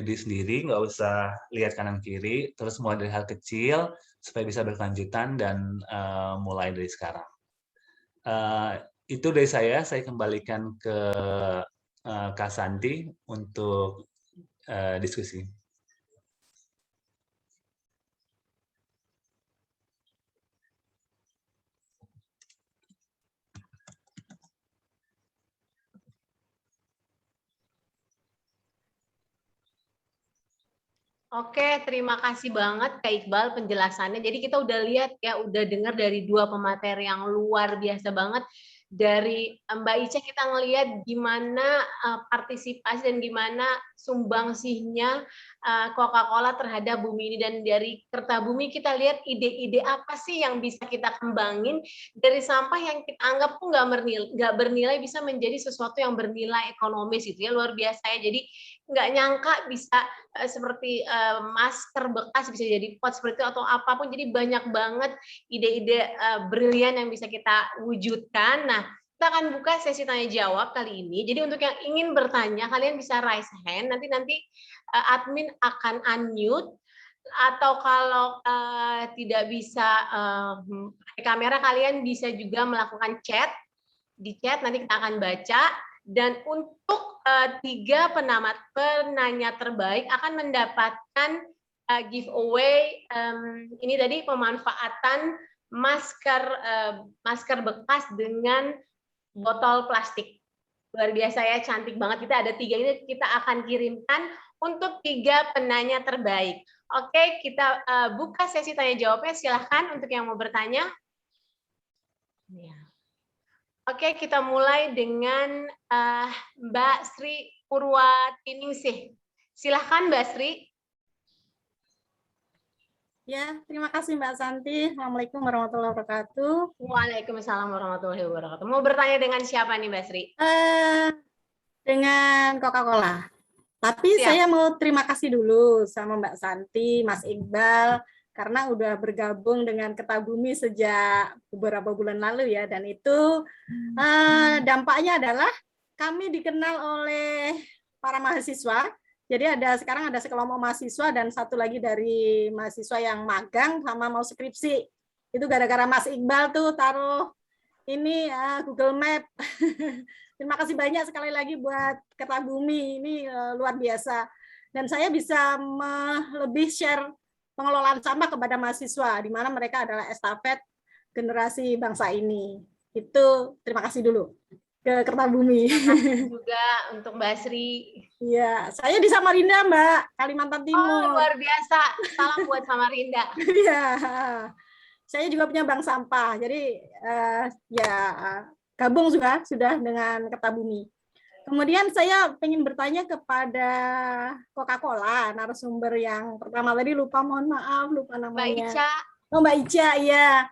E: diri sendiri, nggak usah lihat kanan kiri, terus mulai dari hal kecil supaya bisa berkelanjutan, dan mulai dari sekarang. Itu dari saya kembalikan ke Kak Santi untuk diskusi.
A: Oke, terima kasih banget Kak Iqbal penjelasannya. Jadi kita udah lihat ya, udah dengar dari dua pemateri yang luar biasa banget. Dari Mbak Ica kita ngelihat gimana partisipasi dan gimana sumbangsihnya Coca-Cola terhadap bumi ini, dan dari Kertabumi kita lihat ide-ide apa sih yang bisa kita kembangin dari sampah yang kita anggap tuh nggak bernilai bisa menjadi sesuatu yang bernilai ekonomis, gitu ya, luar biasa ya. Jadi nggak nyangka bisa seperti masker bekas bisa jadi pot seperti itu atau apapun. Jadi banyak banget ide-ide brilian yang bisa kita wujudkan. Nah, kita akan buka sesi tanya jawab kali ini. Jadi untuk yang ingin bertanya, kalian bisa raise hand. Nanti admin akan unmute, atau kalau tidak bisa pakai kamera, kalian bisa juga melakukan chat. Di chat nanti kita akan baca. Dan untuk 3 penanya terbaik akan mendapatkan giveaway ini tadi, pemanfaatan masker bekas dengan botol plastik. Luar biasa ya, cantik banget. Kita ada 3 ini, kita akan kirimkan untuk 3 penanya terbaik. Oke, kita buka sesi tanya jawabnya. Silahkan untuk yang mau bertanya. Ya. Oke, kita mulai dengan Mbak Sri Purwatiningsih. Silahkan Mbak Sri.
F: Ya, terima kasih Mbak Santi. Assalamualaikum warahmatullahi wabarakatuh.
A: Waalaikumsalam warahmatullahi wabarakatuh. Mau bertanya dengan siapa nih Mbak Sri?
F: Dengan Coca-Cola. Tapi
A: Siap.
F: saya mau terima kasih dulu sama Mbak Santi, Mas Iqbal, karena udah bergabung dengan Kertabumi sejak beberapa bulan lalu ya, dan itu dampaknya adalah kami dikenal oleh para mahasiswa. Jadi sekarang ada sekelompok mahasiswa dan satu lagi dari mahasiswa yang magang sama mau skripsi. Itu gara-gara Mas Iqbal tuh taruh ini Google Map. Terima kasih banyak sekali lagi buat Kertabumi, ini luar biasa. Dan saya bisa lebih share pengelolaan sampah kepada mahasiswa, di mana mereka adalah estafet generasi bangsa ini. Itu terima kasih dulu ke Kertabumi.
A: Terima kasih juga untuk Mbak Sri.
F: Iya, saya di Samarinda, Mbak, Kalimantan Timur.
A: Oh, luar biasa. Salam buat Samarinda.
F: Iya. Saya juga punya bank sampah. Jadi gabung sudah dengan Kertabumi. Kemudian saya ingin bertanya kepada Coca-Cola, narasumber yang pertama tadi lupa, mohon maaf, lupa namanya.
A: Mbak Ica.
F: Oh, Mbak Ica, ya.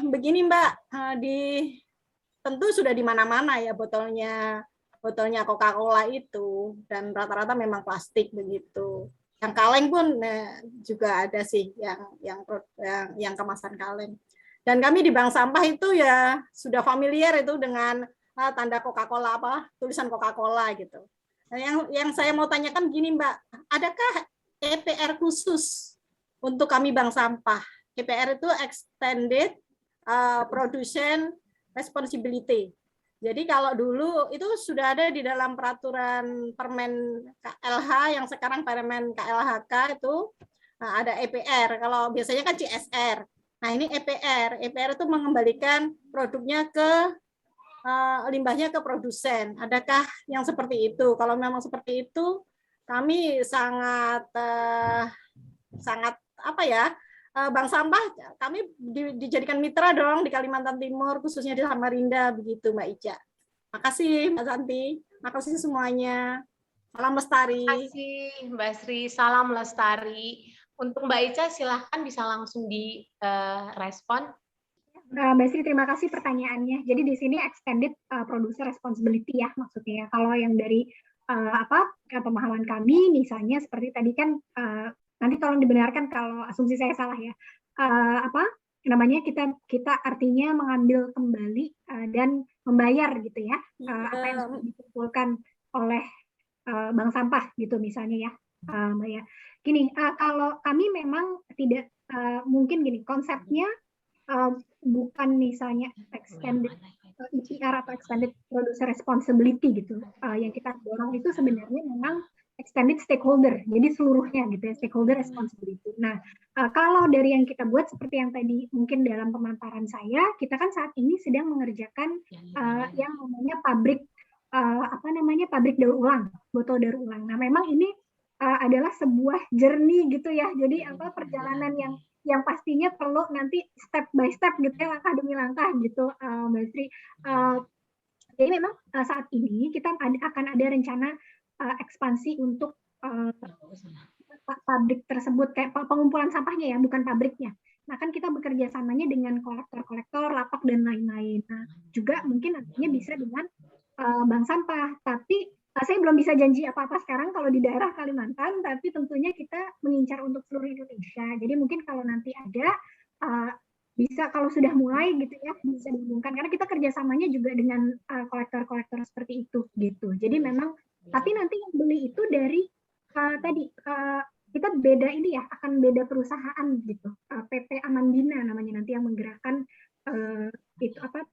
F: Begini Mbak, tentu sudah di mana-mana ya botolnya Coca-Cola itu, dan rata-rata memang plastik begitu. Yang kaleng pun juga ada sih yang kemasan kaleng. Dan kami di bank sampah itu ya sudah familiar itu dengan tanda Coca-Cola, tulisan Coca-Cola gitu. Nah, yang saya mau tanyakan gini Mbak, adakah EPR khusus untuk kami bank sampah? EPR itu Extended Production Responsibility. Jadi kalau dulu itu sudah ada di dalam peraturan Permen KLH, yang sekarang Permen KLHK itu ada EPR. Kalau biasanya kan CSR. Nah ini EPR. EPR itu mengembalikan produknya ke limbahnya ke produsen. Adakah yang seperti itu? Kalau memang seperti itu, kami sangat bank sampah kami dijadikan mitra dong di Kalimantan Timur, khususnya di Samarinda, begitu Mbak Ica. Makasih Mbak Santi, makasih semuanya. Salam lestari.
A: Terima kasih Mbak Sri, salam lestari. Untuk Mbak Ica silahkan bisa langsung direspon.
D: Mbak Sri, terima kasih pertanyaannya. Jadi di sini extended producer responsibility ya maksudnya. Kalau yang dari pemahaman kami, misalnya seperti tadi kan, nanti tolong dibenarkan kalau asumsi saya salah ya. Kita artinya mengambil kembali dan membayar gitu ya apa yang sudah dikumpulkan oleh bank sampah gitu misalnya ya, Mbak ya. Gini, kalau kami memang tidak mungkin gini konsepnya. Bukan misalnya extended EPR atau extended producer responsibility gitu. Yang kita dorong itu sebenarnya memang extended stakeholder, jadi seluruhnya gitu ya, stakeholder responsibility. Nah, kalau dari yang kita buat seperti yang tadi mungkin dalam pemaparan saya, kita kan saat ini sedang mengerjakan yang namanya pabrik pabrik daur ulang, botol daur ulang. Nah, memang ini adalah sebuah journey gitu ya. Jadi perjalanan yang pastinya perlu nanti step by step gitu ya, langkah demi langkah gitu, Mbak Sri. Jadi memang saat ini kita akan ada rencana ekspansi untuk pabrik tersebut, kayak pengumpulan sampahnya ya, bukan pabriknya. Nah kan kita bekerja samanya dengan kolektor-kolektor, lapak dan lain-lain. Nah juga mungkin nantinya bisa dengan bank sampah, tapi saya belum bisa janji apa-apa sekarang kalau di daerah Kalimantan, tapi tentunya kita mengincar untuk seluruh Indonesia. Jadi mungkin kalau nanti ada, bisa kalau sudah mulai gitu ya, bisa dihubungkan. Karena kita kerjasamanya juga dengan kolektor-kolektor seperti itu gitu. Jadi memang, tapi nanti yang beli itu dari kita beda ini ya, akan beda perusahaan gitu. PT Amandina namanya nanti yang menggerakkan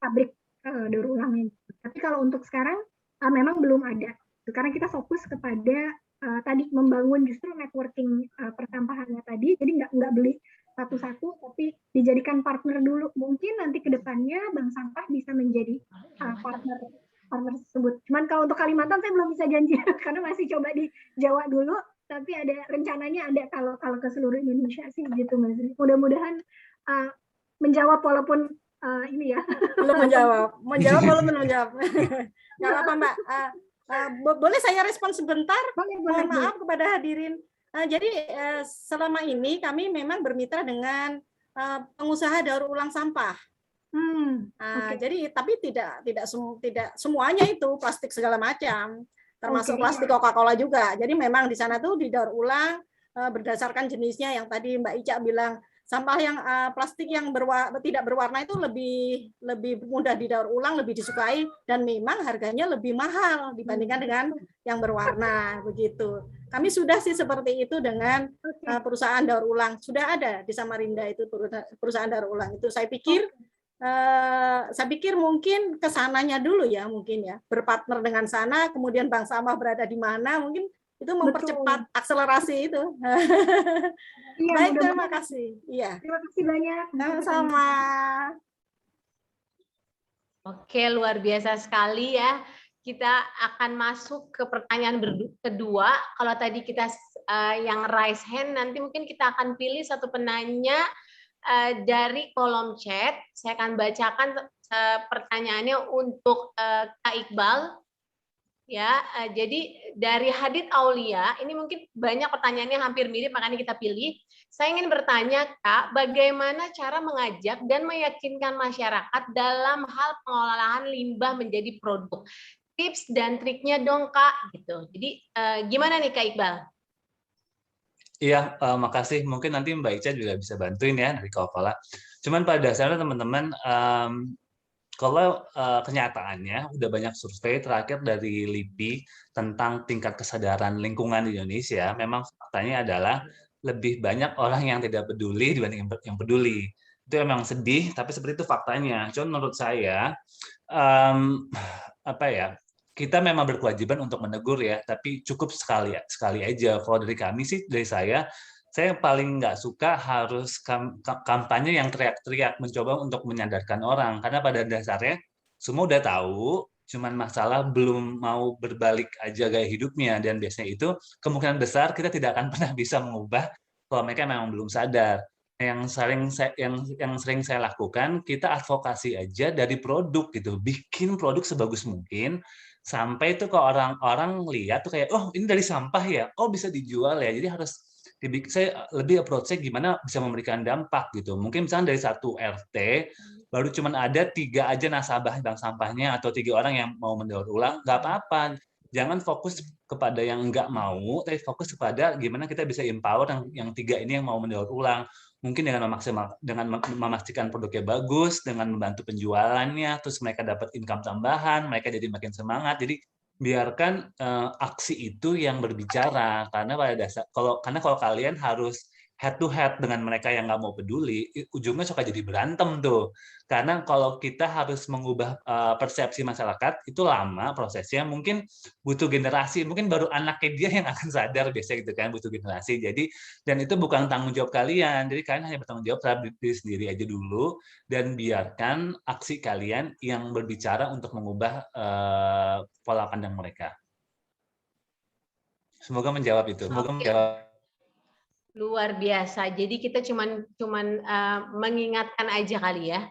D: pabrik daur ulangnya. Tapi kalau untuk sekarang memang belum ada. Karena kita fokus kepada tadi membangun justru networking persampahannya tadi, jadi nggak beli satu-satu, tapi dijadikan partner dulu. Mungkin nanti ke depannya bank sampah bisa menjadi partner tersebut. Cuman kalau untuk Kalimantan saya belum bisa janji karena masih coba di Jawa dulu, tapi ada rencananya ada kalau ke seluruh Indonesia sih gitu Mas. Mudah-mudahan menjawab walaupun ini ya.
F: Belum menjawab walaupun menjawab. Nggak apa-apa Mbak. Boleh saya respon sebentar? Mohon maaf kepada hadirin. Jadi selama ini kami memang bermitra dengan pengusaha daur ulang sampah. Okay. Jadi tapi tidak semuanya itu plastik segala macam, termasuk plastik Coca-Cola juga. Jadi memang di sana tuh didaur ulang berdasarkan jenisnya yang tadi Mbak Ica bilang sampah yang plastik yang tidak berwarna itu lebih mudah didaur ulang, lebih disukai, dan memang harganya lebih mahal dibandingkan dengan yang berwarna begitu. Kami sudah sih seperti itu dengan perusahaan daur ulang, sudah ada di Samarinda itu perusahaan daur ulang itu. Saya pikir mungkin kesananya dulu ya, mungkin ya berpartner dengan sana, kemudian bank sampah berada di mana, mungkin itu mempercepat akselerasi itu.
D: Iya,
F: Baik, terima kasih. Iya.
D: Terima kasih banyak.
F: Sama-sama.
A: Oke, luar biasa sekali ya. Kita akan masuk ke pertanyaan kedua. Kalau tadi kita yang raise hand, nanti mungkin kita akan pilih satu penanya dari kolom chat. Saya akan bacakan pertanyaannya untuk Kak Iqbal. Ya, jadi dari Hadid Aulia, ini mungkin banyak pertanyaannya hampir mirip, makanya kita pilih. Saya ingin bertanya, Kak, bagaimana cara mengajak dan meyakinkan masyarakat dalam hal pengolahan limbah menjadi produk? Tips dan triknya dong, Kak. Gitu. Jadi gimana nih, Kak Iqbal?
E: Iya, makasih. Mungkin nanti Mbak Ica juga bisa bantuin ya dari Coca-Cola. Cuman pada dasarnya teman-teman, kalau kenyataannya udah banyak survei terakhir dari LIPI tentang tingkat kesadaran lingkungan di Indonesia, memang faktanya adalah lebih banyak orang yang tidak peduli dibanding yang peduli. Itu memang sedih, tapi seperti itu faktanya. Cuma menurut saya, kita memang berkewajiban untuk menegur ya, tapi cukup sekali aja. Kalau dari kami sih, dari saya paling nggak suka harus kampanye yang teriak-teriak, mencoba untuk menyadarkan orang. Karena pada dasarnya semua udah tahu, cuman masalah belum mau berbalik aja gaya hidupnya. Dan biasanya itu kemungkinan besar kita tidak akan pernah bisa mengubah kalau mereka memang belum sadar. Yang sering saya lakukan, kita advokasi aja dari produk gitu, bikin produk sebagus mungkin, sampai itu kalau orang-orang lihat tuh kayak, oh ini dari sampah ya, oh bisa dijual ya. Jadi harus saya lebih approach-nya gimana bisa memberikan dampak gitu. Mungkin misalnya dari satu RT baru cuman ada 3 aja nasabah bank sampahnya atau 3 orang yang mau mendaur ulang, nggak apa-apa. Jangan fokus kepada yang nggak mau, tapi fokus kepada gimana kita bisa empower yang 3 ini yang mau mendaur ulang. Mungkin dengan memastikan produknya bagus, dengan membantu penjualannya, terus mereka dapat income tambahan, mereka jadi makin semangat. Jadi biarkan aksi itu yang berbicara, karena pada dasar kalau kalian harus head to head dengan mereka yang nggak mau peduli, ujungnya suka jadi berantem tuh. Karena kalau kita harus mengubah persepsi masyarakat, itu lama prosesnya, mungkin butuh generasi, mungkin baru anaknya dia yang akan sadar biasanya gitu kan, butuh generasi. Jadi, dan itu bukan tanggung jawab kalian, jadi kalian hanya bertanggung jawab terhadap diri sendiri aja dulu, dan biarkan aksi kalian yang berbicara untuk mengubah pola pandang mereka. Semoga menjawab itu. Semoga menjawab.
A: Luar biasa. Jadi kita cuman mengingatkan aja kali ya.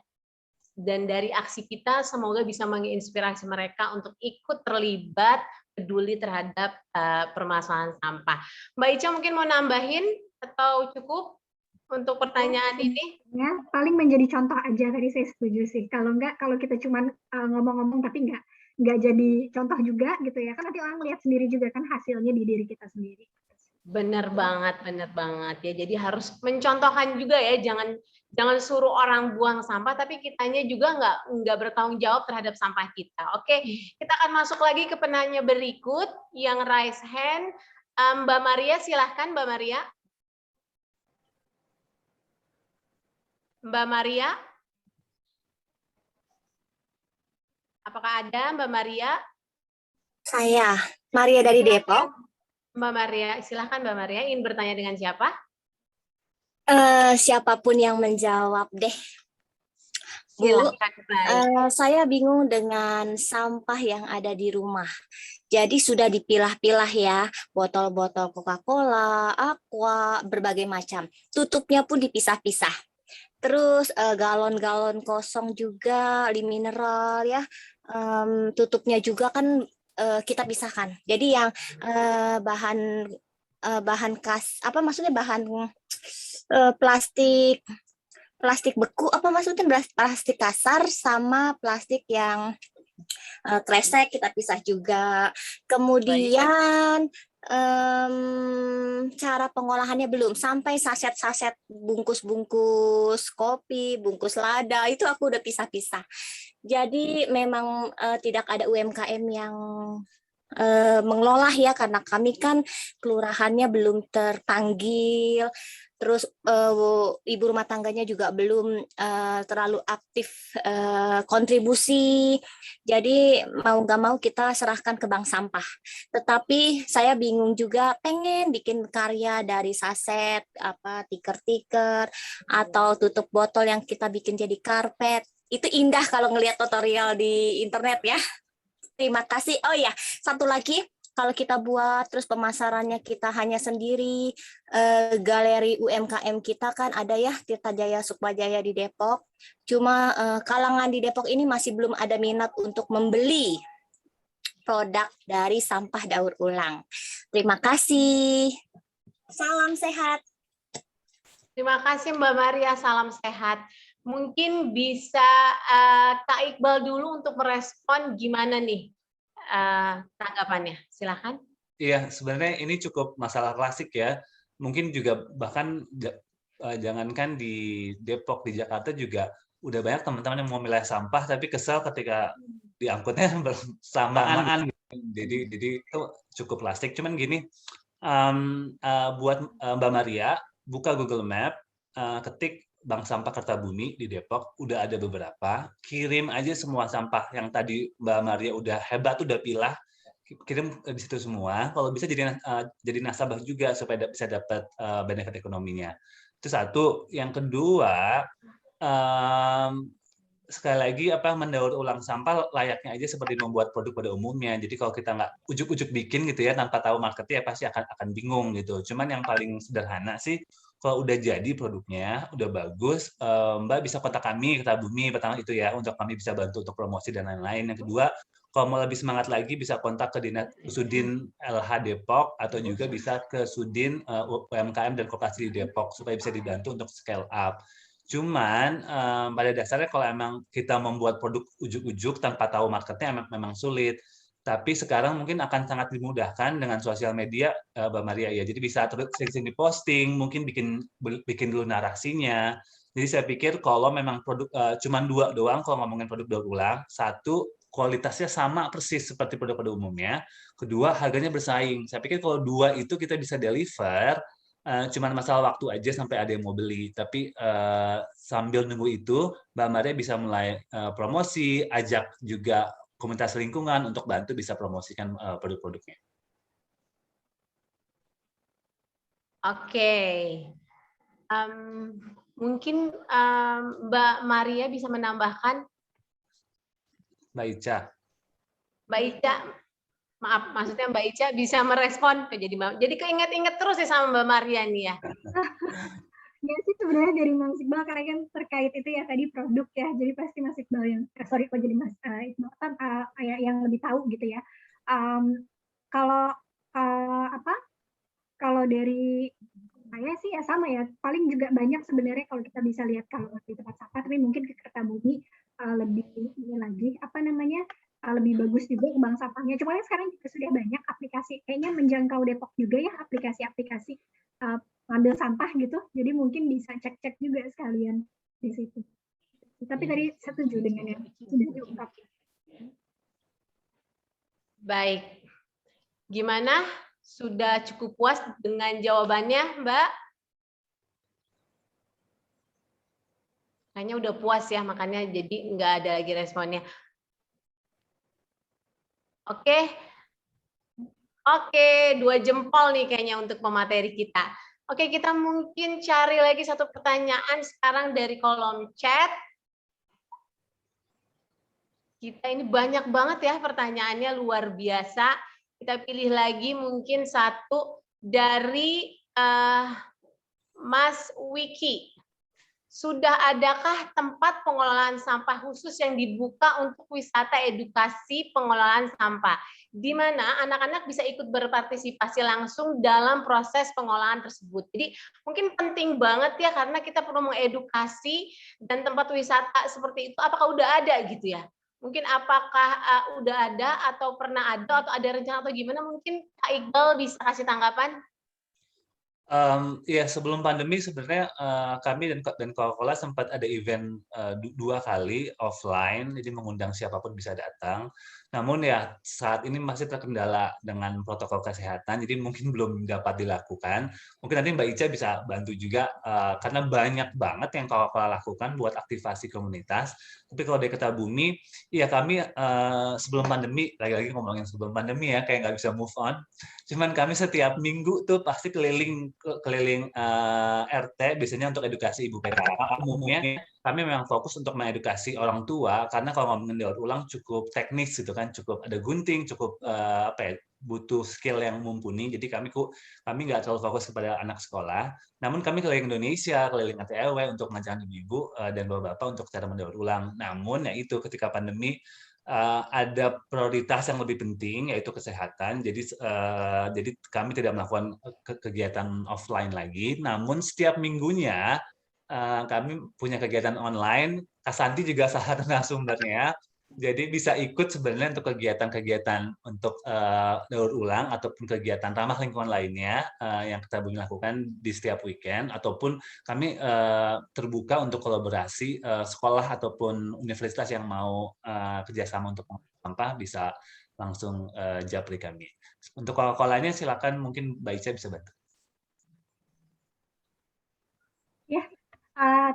A: Dan dari aksi kita semoga bisa menginspirasi mereka untuk ikut terlibat peduli terhadap permasalahan sampah. Mbak Ica mungkin mau nambahin atau cukup untuk pertanyaan ini?
D: Ya, paling menjadi contoh aja, tadi saya setuju sih. Kalau kita cuman ngomong-ngomong tapi nggak jadi contoh juga gitu ya, kan nanti orang lihat sendiri juga kan hasilnya di diri kita sendiri.
A: Bener banget ya. Jadi harus mencontohkan juga ya, jangan suruh orang buang sampah, tapi kitanya juga nggak bertanggung jawab terhadap sampah kita. Oke, kita akan masuk lagi ke penanya berikut yang raise hand. Mbak Maria, silahkan Mbak Maria. Mbak Maria, apakah ada Mbak Maria?
G: Saya, Maria dari Depok.
A: Mbak Maria, silahkan Mbak Maria, ingin bertanya dengan siapa?
G: Siapapun yang menjawab deh. Bu, saya bingung dengan sampah yang ada di rumah. Jadi sudah dipilah-pilah ya, botol-botol Coca-Cola, Aqua, berbagai macam. Tutupnya pun dipisah-pisah. Terus galon-galon kosong juga, mineral ya, tutupnya juga kan kita pisahkan. Jadi yang bahan plastik beku, apa maksudnya plastik kasar sama plastik yang kresek kita pisah juga. Kemudian Cara pengolahannya belum, sampai saset-saset, bungkus-bungkus kopi, bungkus lada, itu aku udah pisah-pisah. Jadi memang tidak ada UMKM yang mengelola ya, karena kami kan kelurahannya belum terpanggil, terus ibu rumah tangganya juga belum terlalu aktif kontribusi. Jadi mau nggak mau kita serahkan ke bank sampah. Tetapi saya bingung juga, pengen bikin karya dari saset, apa tiker-tiker atau tutup botol yang kita bikin jadi karpet. Itu indah kalau ngelihat tutorial di internet ya. Terima kasih. Oh ya, satu lagi, kalau kita buat terus pemasarannya kita hanya sendiri, galeri UMKM kita kan ada ya, Tirta Jaya Sukmajaya di Depok. Cuma kalangan di Depok ini masih belum ada minat untuk membeli produk dari sampah daur ulang. Terima kasih. Salam sehat.
A: Terima kasih Mbak Maria, salam sehat. Mungkin bisa Kak Iqbal dulu untuk merespon gimana nih tanggapannya. Silakan.
E: Iya, sebenarnya ini cukup masalah klasik ya. Mungkin juga bahkan jangankan di Depok, di Jakarta juga udah banyak teman-teman yang mau milah sampah tapi kesel ketika diangkutnya bersamaan. Jadi itu cukup plastik. Cuman gini, buat Mbak Maria, buka Google Map, ketik Bank Sampah Kertabumi di Depok, udah ada beberapa. Kirim aja semua sampah yang tadi Mbak Maria udah hebat, udah pilah, kirim di situ semua. Kalau bisa jadi nasabah juga supaya bisa dapat benefit ekonominya. Itu satu. Yang kedua, sekali lagi mendaur ulang sampah layaknya aja seperti membuat produk pada umumnya. Jadi kalau kita nggak ujuk-ujuk bikin gitu ya tanpa tahu marketnya, pasti akan bingung gitu. Cuman yang paling sederhana sih, kalau udah jadi produknya, udah bagus, Mbak bisa kontak kami, Kertabumi, pertama itu ya, untuk kami bisa bantu untuk promosi dan lain-lain. Yang kedua, kalau mau lebih semangat lagi, bisa kontak ke Sudin LH Depok, atau juga bisa ke Sudin UMKM dan Koperasi di Depok, supaya bisa dibantu untuk scale up. Cuman pada dasarnya kalau emang kita membuat produk ujuk-ujuk tanpa tahu marketnya memang sulit. Tapi sekarang mungkin akan sangat dimudahkan dengan sosial media, Mbak Maria ya. Jadi bisa terus sering diposting, mungkin bikin dulu narasinya. Jadi saya pikir kalau memang produk cuman dua doang kalau ngomongin produk daur ulang, satu kualitasnya sama persis seperti produk pada umumnya, kedua harganya bersaing. Saya pikir kalau dua itu kita bisa deliver, cuman masalah waktu aja sampai ada yang mau beli. Tapi sambil nunggu itu, Mbak Maria bisa mulai promosi, ajak juga komunitas lingkungan untuk bantu bisa promosikan produk-produknya.
A: Oke. Mungkin Mbak Maria bisa menambahkan.
E: Mbak Ica.
A: Mbak Ica, maaf, maksudnya Mbak Ica bisa merespon. Jadi keinget-inget terus ya sama Mbak Maria nih ya.
D: Ya sih sebenarnya dari Mas Iqbal, karena kan terkait itu ya tadi produk ya, jadi pasti Mas Iqbal yang kok jadi Mas Iqbal kan yang lebih tahu gitu ya. Kalau kalau dari saya sih ya sama ya, paling juga banyak sebenarnya kalau kita bisa lihat kalau di tempat sampah, tapi mungkin ke Kertabumi lebih ini lagi lebih bagus juga ke bank sampahnya. Cuma sekarang juga sudah banyak aplikasi, kayaknya menjangkau Depok juga ya, aplikasi-aplikasi ngambil sampah gitu. Jadi mungkin bisa cek-cek juga sekalian di situ. Tapi tadi setuju dengan yang sudah diungkapkan.
A: Baik. Gimana? Sudah cukup puas dengan jawabannya, Mbak? Kayaknya udah puas ya, makanya jadi nggak ada lagi responnya. Oke. Oke, 2 jempol nih kayaknya untuk pemateri kita. Oke, kita mungkin cari lagi satu pertanyaan sekarang dari kolom chat. Kita ini banyak banget ya pertanyaannya, luar biasa. Kita pilih lagi mungkin satu dari Mas Wiki. Sudah adakah tempat pengelolaan sampah khusus yang dibuka untuk wisata edukasi pengelolaan sampah, di mana anak-anak bisa ikut berpartisipasi langsung dalam proses pengolahan tersebut? Jadi mungkin penting banget ya, karena kita perlu mengedukasi, dan tempat wisata seperti itu apakah udah ada gitu ya? Mungkin apakah udah ada atau pernah ada atau ada rencana atau gimana? Mungkin Kak Iqbal bisa kasih tanggapan?
E: Iya, sebelum pandemi sebenarnya kami dan Coca-Cola sempat ada event 2 kali offline, jadi mengundang siapapun bisa datang. Namun ya saat ini masih terkendala dengan protokol kesehatan, jadi mungkin belum dapat dilakukan. Mungkin nanti Mbak Ica bisa bantu juga karena banyak banget yang Coca-Cola lakukan buat aktivasi komunitas. Tapi kalau dari Kertabumi, ya kami sebelum pandemi, lagi-lagi ngomongin sebelum pandemi ya, kayak nggak bisa move on. Cuman kami setiap minggu tuh pasti keliling RT biasanya untuk edukasi ibu PKK. Umumnya kami memang fokus untuk mengedukasi orang tua karena kalau ngomongin daur ulang cukup teknis gitu kan, cukup ada gunting, cukup apa ya, butuh skill yang mumpuni. Jadi kami nggak terlalu fokus kepada anak sekolah. Namun kami keliling Indonesia, keliling RT RW untuk mengajarkan ibu-ibu dan bapak-bapak untuk cara mendaur ulang. Namun ya itu ketika pandemi ada prioritas yang lebih penting yaitu kesehatan. Jadi kami tidak melakukan kegiatan offline lagi. Namun setiap minggunya kami punya kegiatan online. Kasanti juga salah satu narasumbernya. Jadi bisa ikut sebenarnya untuk kegiatan-kegiatan untuk daur ulang ataupun kegiatan ramah lingkungan lainnya yang kita lakukan di setiap weekend, ataupun kami terbuka untuk kolaborasi sekolah ataupun universitas yang mau kerjasama untuk sampah bisa langsung japri kami. Untuk Coca-Colanya silakan, mungkin Mbak Ica bisa bantu.
D: Ya,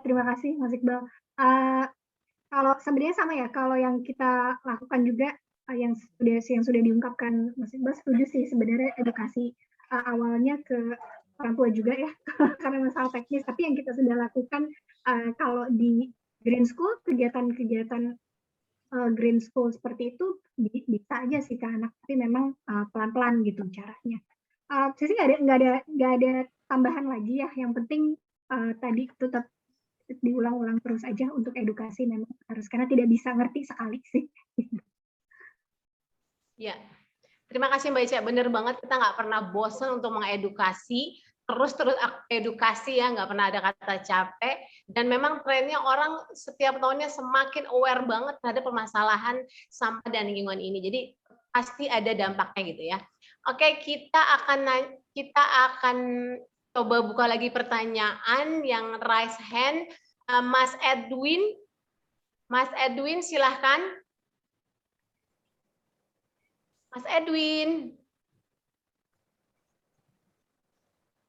D: terima kasih Mas Iqbal. Kalau sebenarnya sama ya, kalau yang kita lakukan juga yang sudah diungkapkan Mas Iqbal, setuju sih sebenarnya edukasi awalnya ke orang tua juga ya karena masalah teknis, tapi yang kita sudah lakukan kalau di Green School, kegiatan-kegiatan Green School seperti itu bisa aja sih ke anak, tapi memang pelan-pelan gitu caranya. Saya sih nggak ada tambahan lagi ya, yang penting tadi tetap diulang-ulang terus aja untuk edukasi, memang harus, karena tidak bisa ngerti sekali sih.
A: Ya, terima kasih Mbak Ica. Bener banget, kita nggak pernah bosan untuk mengedukasi, terus edukasi ya, nggak pernah ada kata capek. Dan memang trennya orang setiap tahunnya semakin aware banget terhadap permasalahan sampah dan lingkungan ini. Jadi pasti ada dampaknya gitu ya. Oke, kita akan coba buka lagi pertanyaan yang raise hand. Mas Edwin silahkan. Mas Edwin.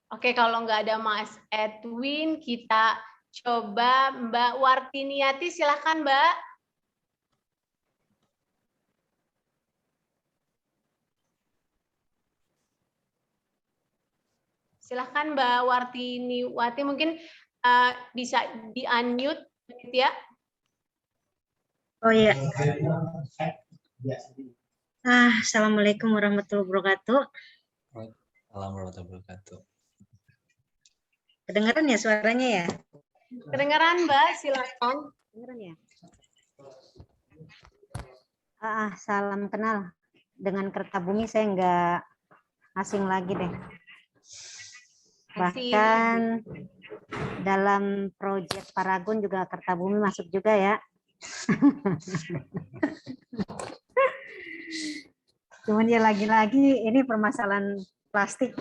A: Oke, kalau nggak ada Mas Edwin, kita coba Mbak Wartiniati, silahkan Mbak. Silahkan Mbak Wartiniwati, mungkin bisa di-unmute ya.
H: Oh iya. Assalamualaikum warahmatullahi wabarakatuh.
E: Assalamualaikum warahmatullahi wabarakatuh.
H: Kedengaran ya suaranya ya?
A: Kedengaran Mbak, silakan.
H: Kedengaran ya? Salam kenal. Dengan Kertabumi saya nggak asing lagi deh. Bahkan dalam proyek Paragon juga Kertabumi masuk juga ya. Cuman ya lagi-lagi ini permasalahan plastik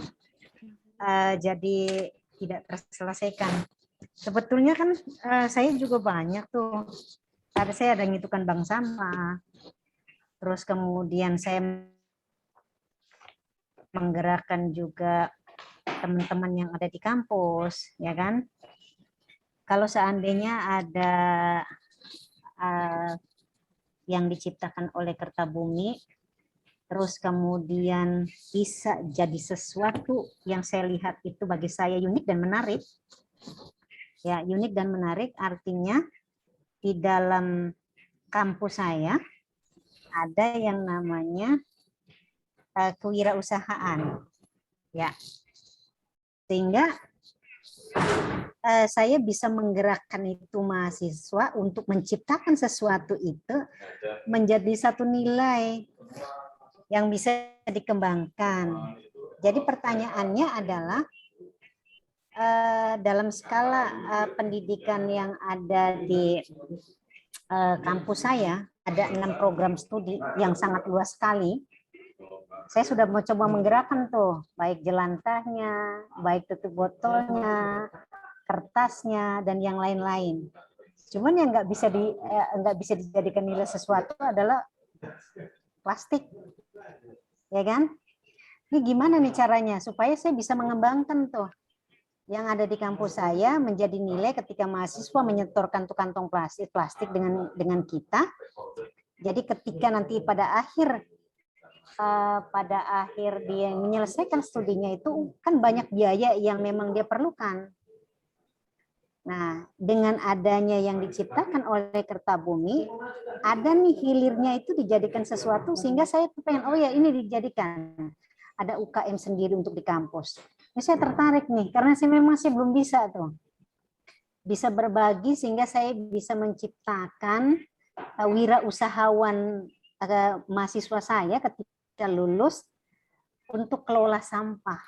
H: jadi tidak terselesaikan. Sebetulnya kan saya juga banyak tuh. Tadi saya ada ngitukan bank sampah. Terus kemudian saya menggerakkan juga teman-teman yang ada di kampus, ya kan? Kalau seandainya ada yang diciptakan oleh Kertabumi, terus kemudian bisa jadi sesuatu yang saya lihat itu bagi saya unik dan menarik. Ya, unik dan menarik artinya di dalam kampus saya ada yang namanya kewirausahaan. Ya. Sehingga saya bisa menggerakkan itu mahasiswa untuk menciptakan sesuatu itu menjadi satu nilai yang bisa dikembangkan. Jadi pertanyaannya adalah dalam skala pendidikan yang ada di kampus saya ada 6 program studi yang sangat luas sekali. Saya sudah mau coba menggerakkan tuh, baik jelantahnya, baik tutup botolnya, kertasnya, dan yang lain-lain. Cuman yang nggak bisa dijadikan nilai sesuatu adalah plastik, ya kan? Ini gimana nih caranya supaya saya bisa mengembangkan tuh yang ada di kampus saya menjadi nilai ketika mahasiswa menyetorkan tuh kantong plastik dengan kita. Jadi ketika nanti pada akhir dia menyelesaikan studinya itu kan banyak biaya yang memang dia perlukan. Nah, dengan adanya yang diciptakan oleh Kertabumi, ada nih hilirnya itu dijadikan sesuatu sehingga saya pengen, oh ya ini dijadikan. Ada UKM sendiri untuk di kampus. Ini saya tertarik nih, karena saya memang belum bisa tuh. Bisa berbagi sehingga saya bisa menciptakan wirausahawan mahasiswa saya ketika lulus untuk kelola sampah.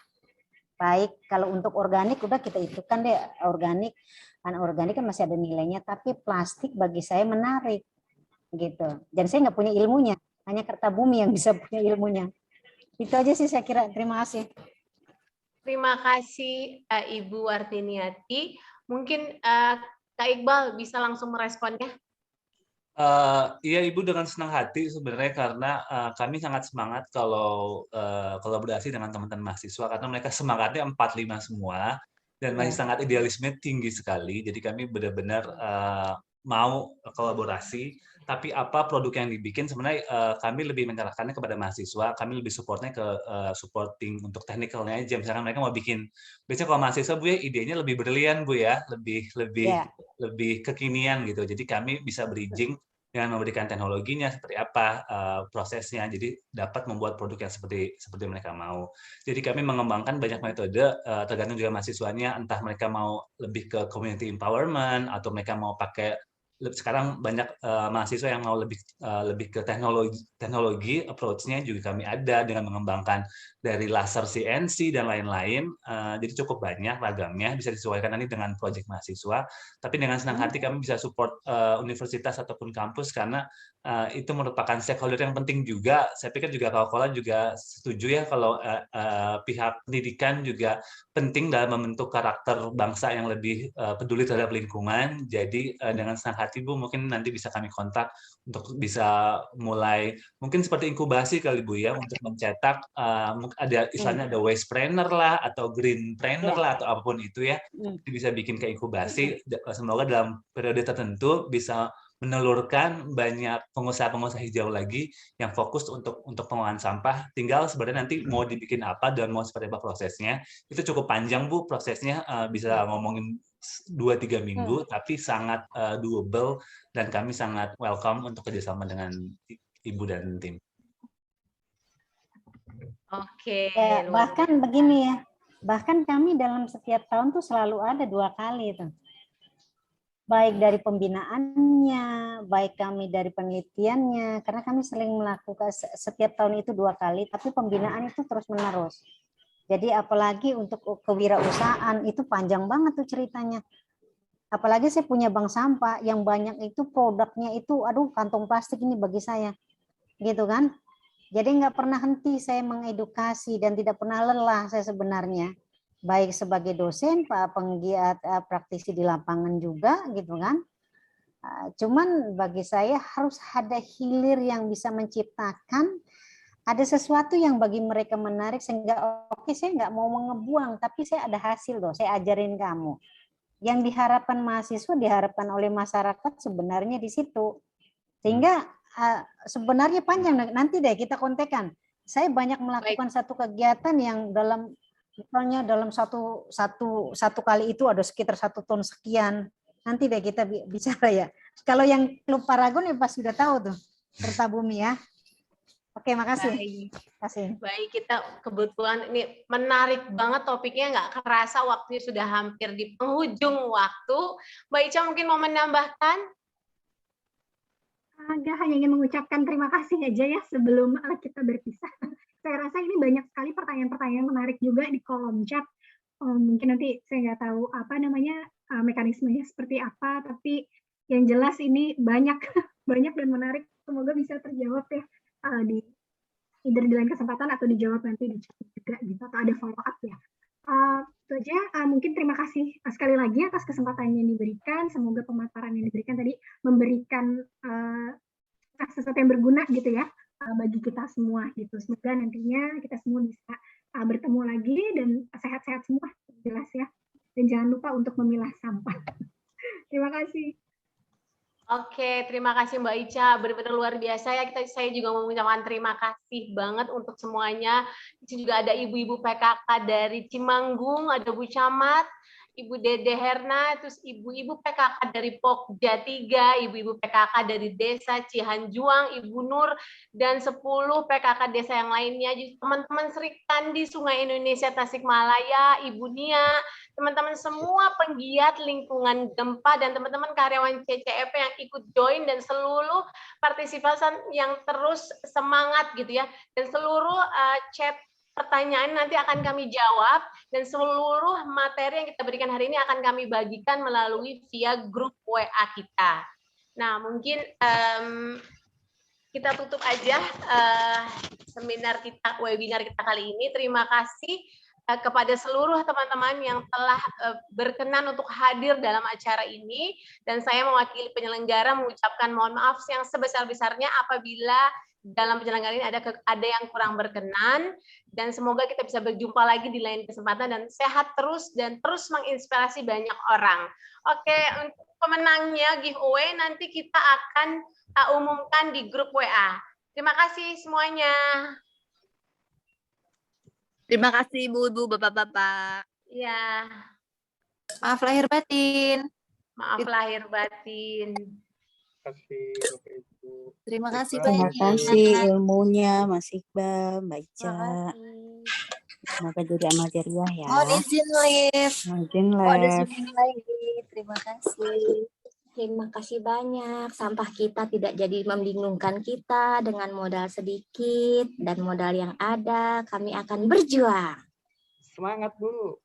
H: Baik, kalau untuk organik udah kita itukan deh, organik. Karena organik kan masih ada nilainya, tapi plastik bagi saya menarik. Gitu. Dan saya nggak punya ilmunya, hanya Kertabumi yang bisa punya ilmunya. Itu aja sih saya kira. Terima kasih.
A: Terima kasih Ibu Wartiniati. Mungkin Kak Iqbal bisa langsung meresponnya.
E: Iya Ibu, dengan senang hati sebenarnya karena kami sangat semangat kalau kolaborasi dengan teman-teman mahasiswa karena mereka semangatnya 45 semua dan masih sangat idealisme tinggi sekali. Jadi kami benar-benar mau kolaborasi. Tapi apa produk yang dibikin sebenarnya kami lebih menyerahkannya kepada mahasiswa, kami lebih supportnya ke supporting untuk teknikalnya aja. Misalkan mereka mau bikin, biasanya kalau mahasiswa Bu ya idenya lebih brilian Bu ya, lebih kekinian gitu. Jadi kami bisa bridging dengan memberikan teknologinya seperti apa prosesnya, jadi dapat membuat produk yang seperti mereka mau. Jadi kami mengembangkan banyak metode, tergantung juga mahasiswanya, entah mereka mau lebih ke community empowerment atau mereka mau pakai. Sekarang banyak mahasiswa yang mau lebih ke teknologi approach-nya juga kami ada dengan mengembangkan dari laser CNC dan lain-lain. Jadi cukup banyak ragamnya, bisa disesuaikan nanti dengan proyek mahasiswa. Tapi dengan senang hati kami bisa support universitas ataupun kampus karena itu merupakan stakeholder yang penting juga. Saya pikir juga Coca-Cola juga setuju ya kalau pihak pendidikan juga penting dalam membentuk karakter bangsa yang lebih peduli terhadap lingkungan. Jadi dengan senang hati Bu, mungkin nanti bisa kami kontak untuk bisa mulai mungkin seperti inkubasi kali Bu ya untuk mencetak ada istilahnya ada waste planner lah atau green planner lah atau apapun itu ya. Bisa bikin ke inkubasi. Semoga dalam periode tertentu bisa menelurkan banyak pengusaha-pengusaha hijau lagi yang fokus untuk pengolahan sampah. Tinggal sebenarnya nanti mau dibikin apa dan mau seperti apa prosesnya. Itu cukup panjang Bu prosesnya, bisa ngomongin 2-3 minggu, tapi sangat doable dan kami sangat welcome untuk kerjasama dengan Ibu dan tim.
A: Oke.
H: Ya, bahkan begini ya, bahkan kami dalam setiap tahun tuh selalu ada 2 kali tuh. Baik dari pembinaannya, baik kami dari penelitiannya, karena kami sering melakukan setiap tahun itu 2 kali, tapi pembinaan itu terus-menerus. Jadi apalagi untuk kewirausahaan itu panjang banget tuh ceritanya. Apalagi saya punya bank sampah yang banyak itu produknya itu, aduh kantong plastik ini bagi saya, gitu kan. Jadi nggak pernah henti saya mengedukasi dan tidak pernah lelah saya sebenarnya. Baik sebagai dosen, penggiat praktisi di lapangan juga gitu kan. Cuman bagi saya harus ada hilir yang bisa menciptakan ada sesuatu yang bagi mereka menarik sehingga oke, saya nggak mau mengebuang tapi saya ada hasil loh, saya ajarin kamu. Yang diharapkan mahasiswa diharapkan oleh masyarakat sebenarnya di situ. Sehingga sebenarnya panjang, nanti deh kita kontekan. Saya banyak melakukan satu kegiatan yang misalnya dalam satu kali itu ada sekitar 1 ton sekian. Nanti deh kita bicara ya. Kalau yang Klub Paragon ya pasti sudah tahu tuh, Kertabumi ya. Oke, makasih.
A: Baik, kita kebetulan ini menarik banget topiknya, nggak kerasa waktunya sudah hampir di penghujung waktu. Mbak Ica mungkin mau menambahkan?
D: Agak hanya ingin mengucapkan terima kasih aja ya sebelum kita berpisah. Saya rasa ini banyak sekali pertanyaan-pertanyaan menarik juga di kolom chat. Mungkin nanti saya nggak tahu apa namanya mekanismenya seperti apa, tapi Yang jelas ini banyak banyak dan menarik. Semoga bisa terjawab ya di either di lain kesempatan atau dijawab nanti di chat juga gitu atau ada follow up ya. Itu aja. Mungkin terima kasih sekali lagi atas kesempatan yang diberikan. Semoga pemaparan yang diberikan tadi memberikan sesuatu yang berguna gitu ya bagi kita semua gitu. Semoga nantinya kita semua bisa bertemu lagi dan sehat-sehat semua jelas ya. Dan jangan lupa untuk memilah sampah. Terima kasih.
A: Oke, terima kasih Mbak Ica, benar-benar luar biasa ya. Saya juga mau mengucapkan terima kasih banget untuk semuanya. Di sini juga ada ibu-ibu PKK dari Cimanggung, ada Bu Camat, Ibu Dede Herna, terus ibu-ibu PKK dari Pokja 3, ibu-ibu PKK dari Desa Cihanjuang, Ibu Nur, dan 10 PKK desa yang lainnya. Teman-teman Sri Kandi, Sungai Indonesia, Tasikmalaya, Ibu Nia, teman-teman semua penggiat lingkungan gempa, dan teman-teman karyawan CCEP yang ikut join, dan seluruh partisipan yang terus semangat gitu ya. Dan seluruh chat pertanyaan nanti akan kami jawab, dan seluruh materi yang kita berikan hari ini akan kami bagikan melalui via grup WA kita. Nah, mungkin kita tutup aja webinar kita kali ini. Terima kasih kepada seluruh teman-teman yang telah berkenan untuk hadir dalam acara ini, dan saya mewakili penyelenggara mengucapkan mohon maaf yang sebesar-besarnya apabila dalam penyelenggaraan ini ada yang kurang berkenan, dan semoga kita bisa berjumpa lagi di lain kesempatan, dan sehat terus dan terus menginspirasi banyak orang. Oke, untuk pemenangnya giveaway nanti kita akan umumkan di grup WA. Terima kasih semuanya.
I: Terima kasih Ibu-ibu, Bapak-bapak.
A: Ya.
I: Maaf lahir batin.
A: Maaf lahir batin.
I: Terima kasih
J: Terima
I: banyak.
J: kasih ilmunya Mas Iqbal, Mbak Ica. Semoga jadi amal jariah ya.
I: Mohon izin live.
J: Mohon izin
I: Mohon
J: live.
I: izin lagi. Terima kasih.
G: Terima kasih banyak. Sampah kita tidak jadi membingungkan kita dengan modal sedikit dan modal yang ada. Kami akan berjuang.
C: Semangat Bu.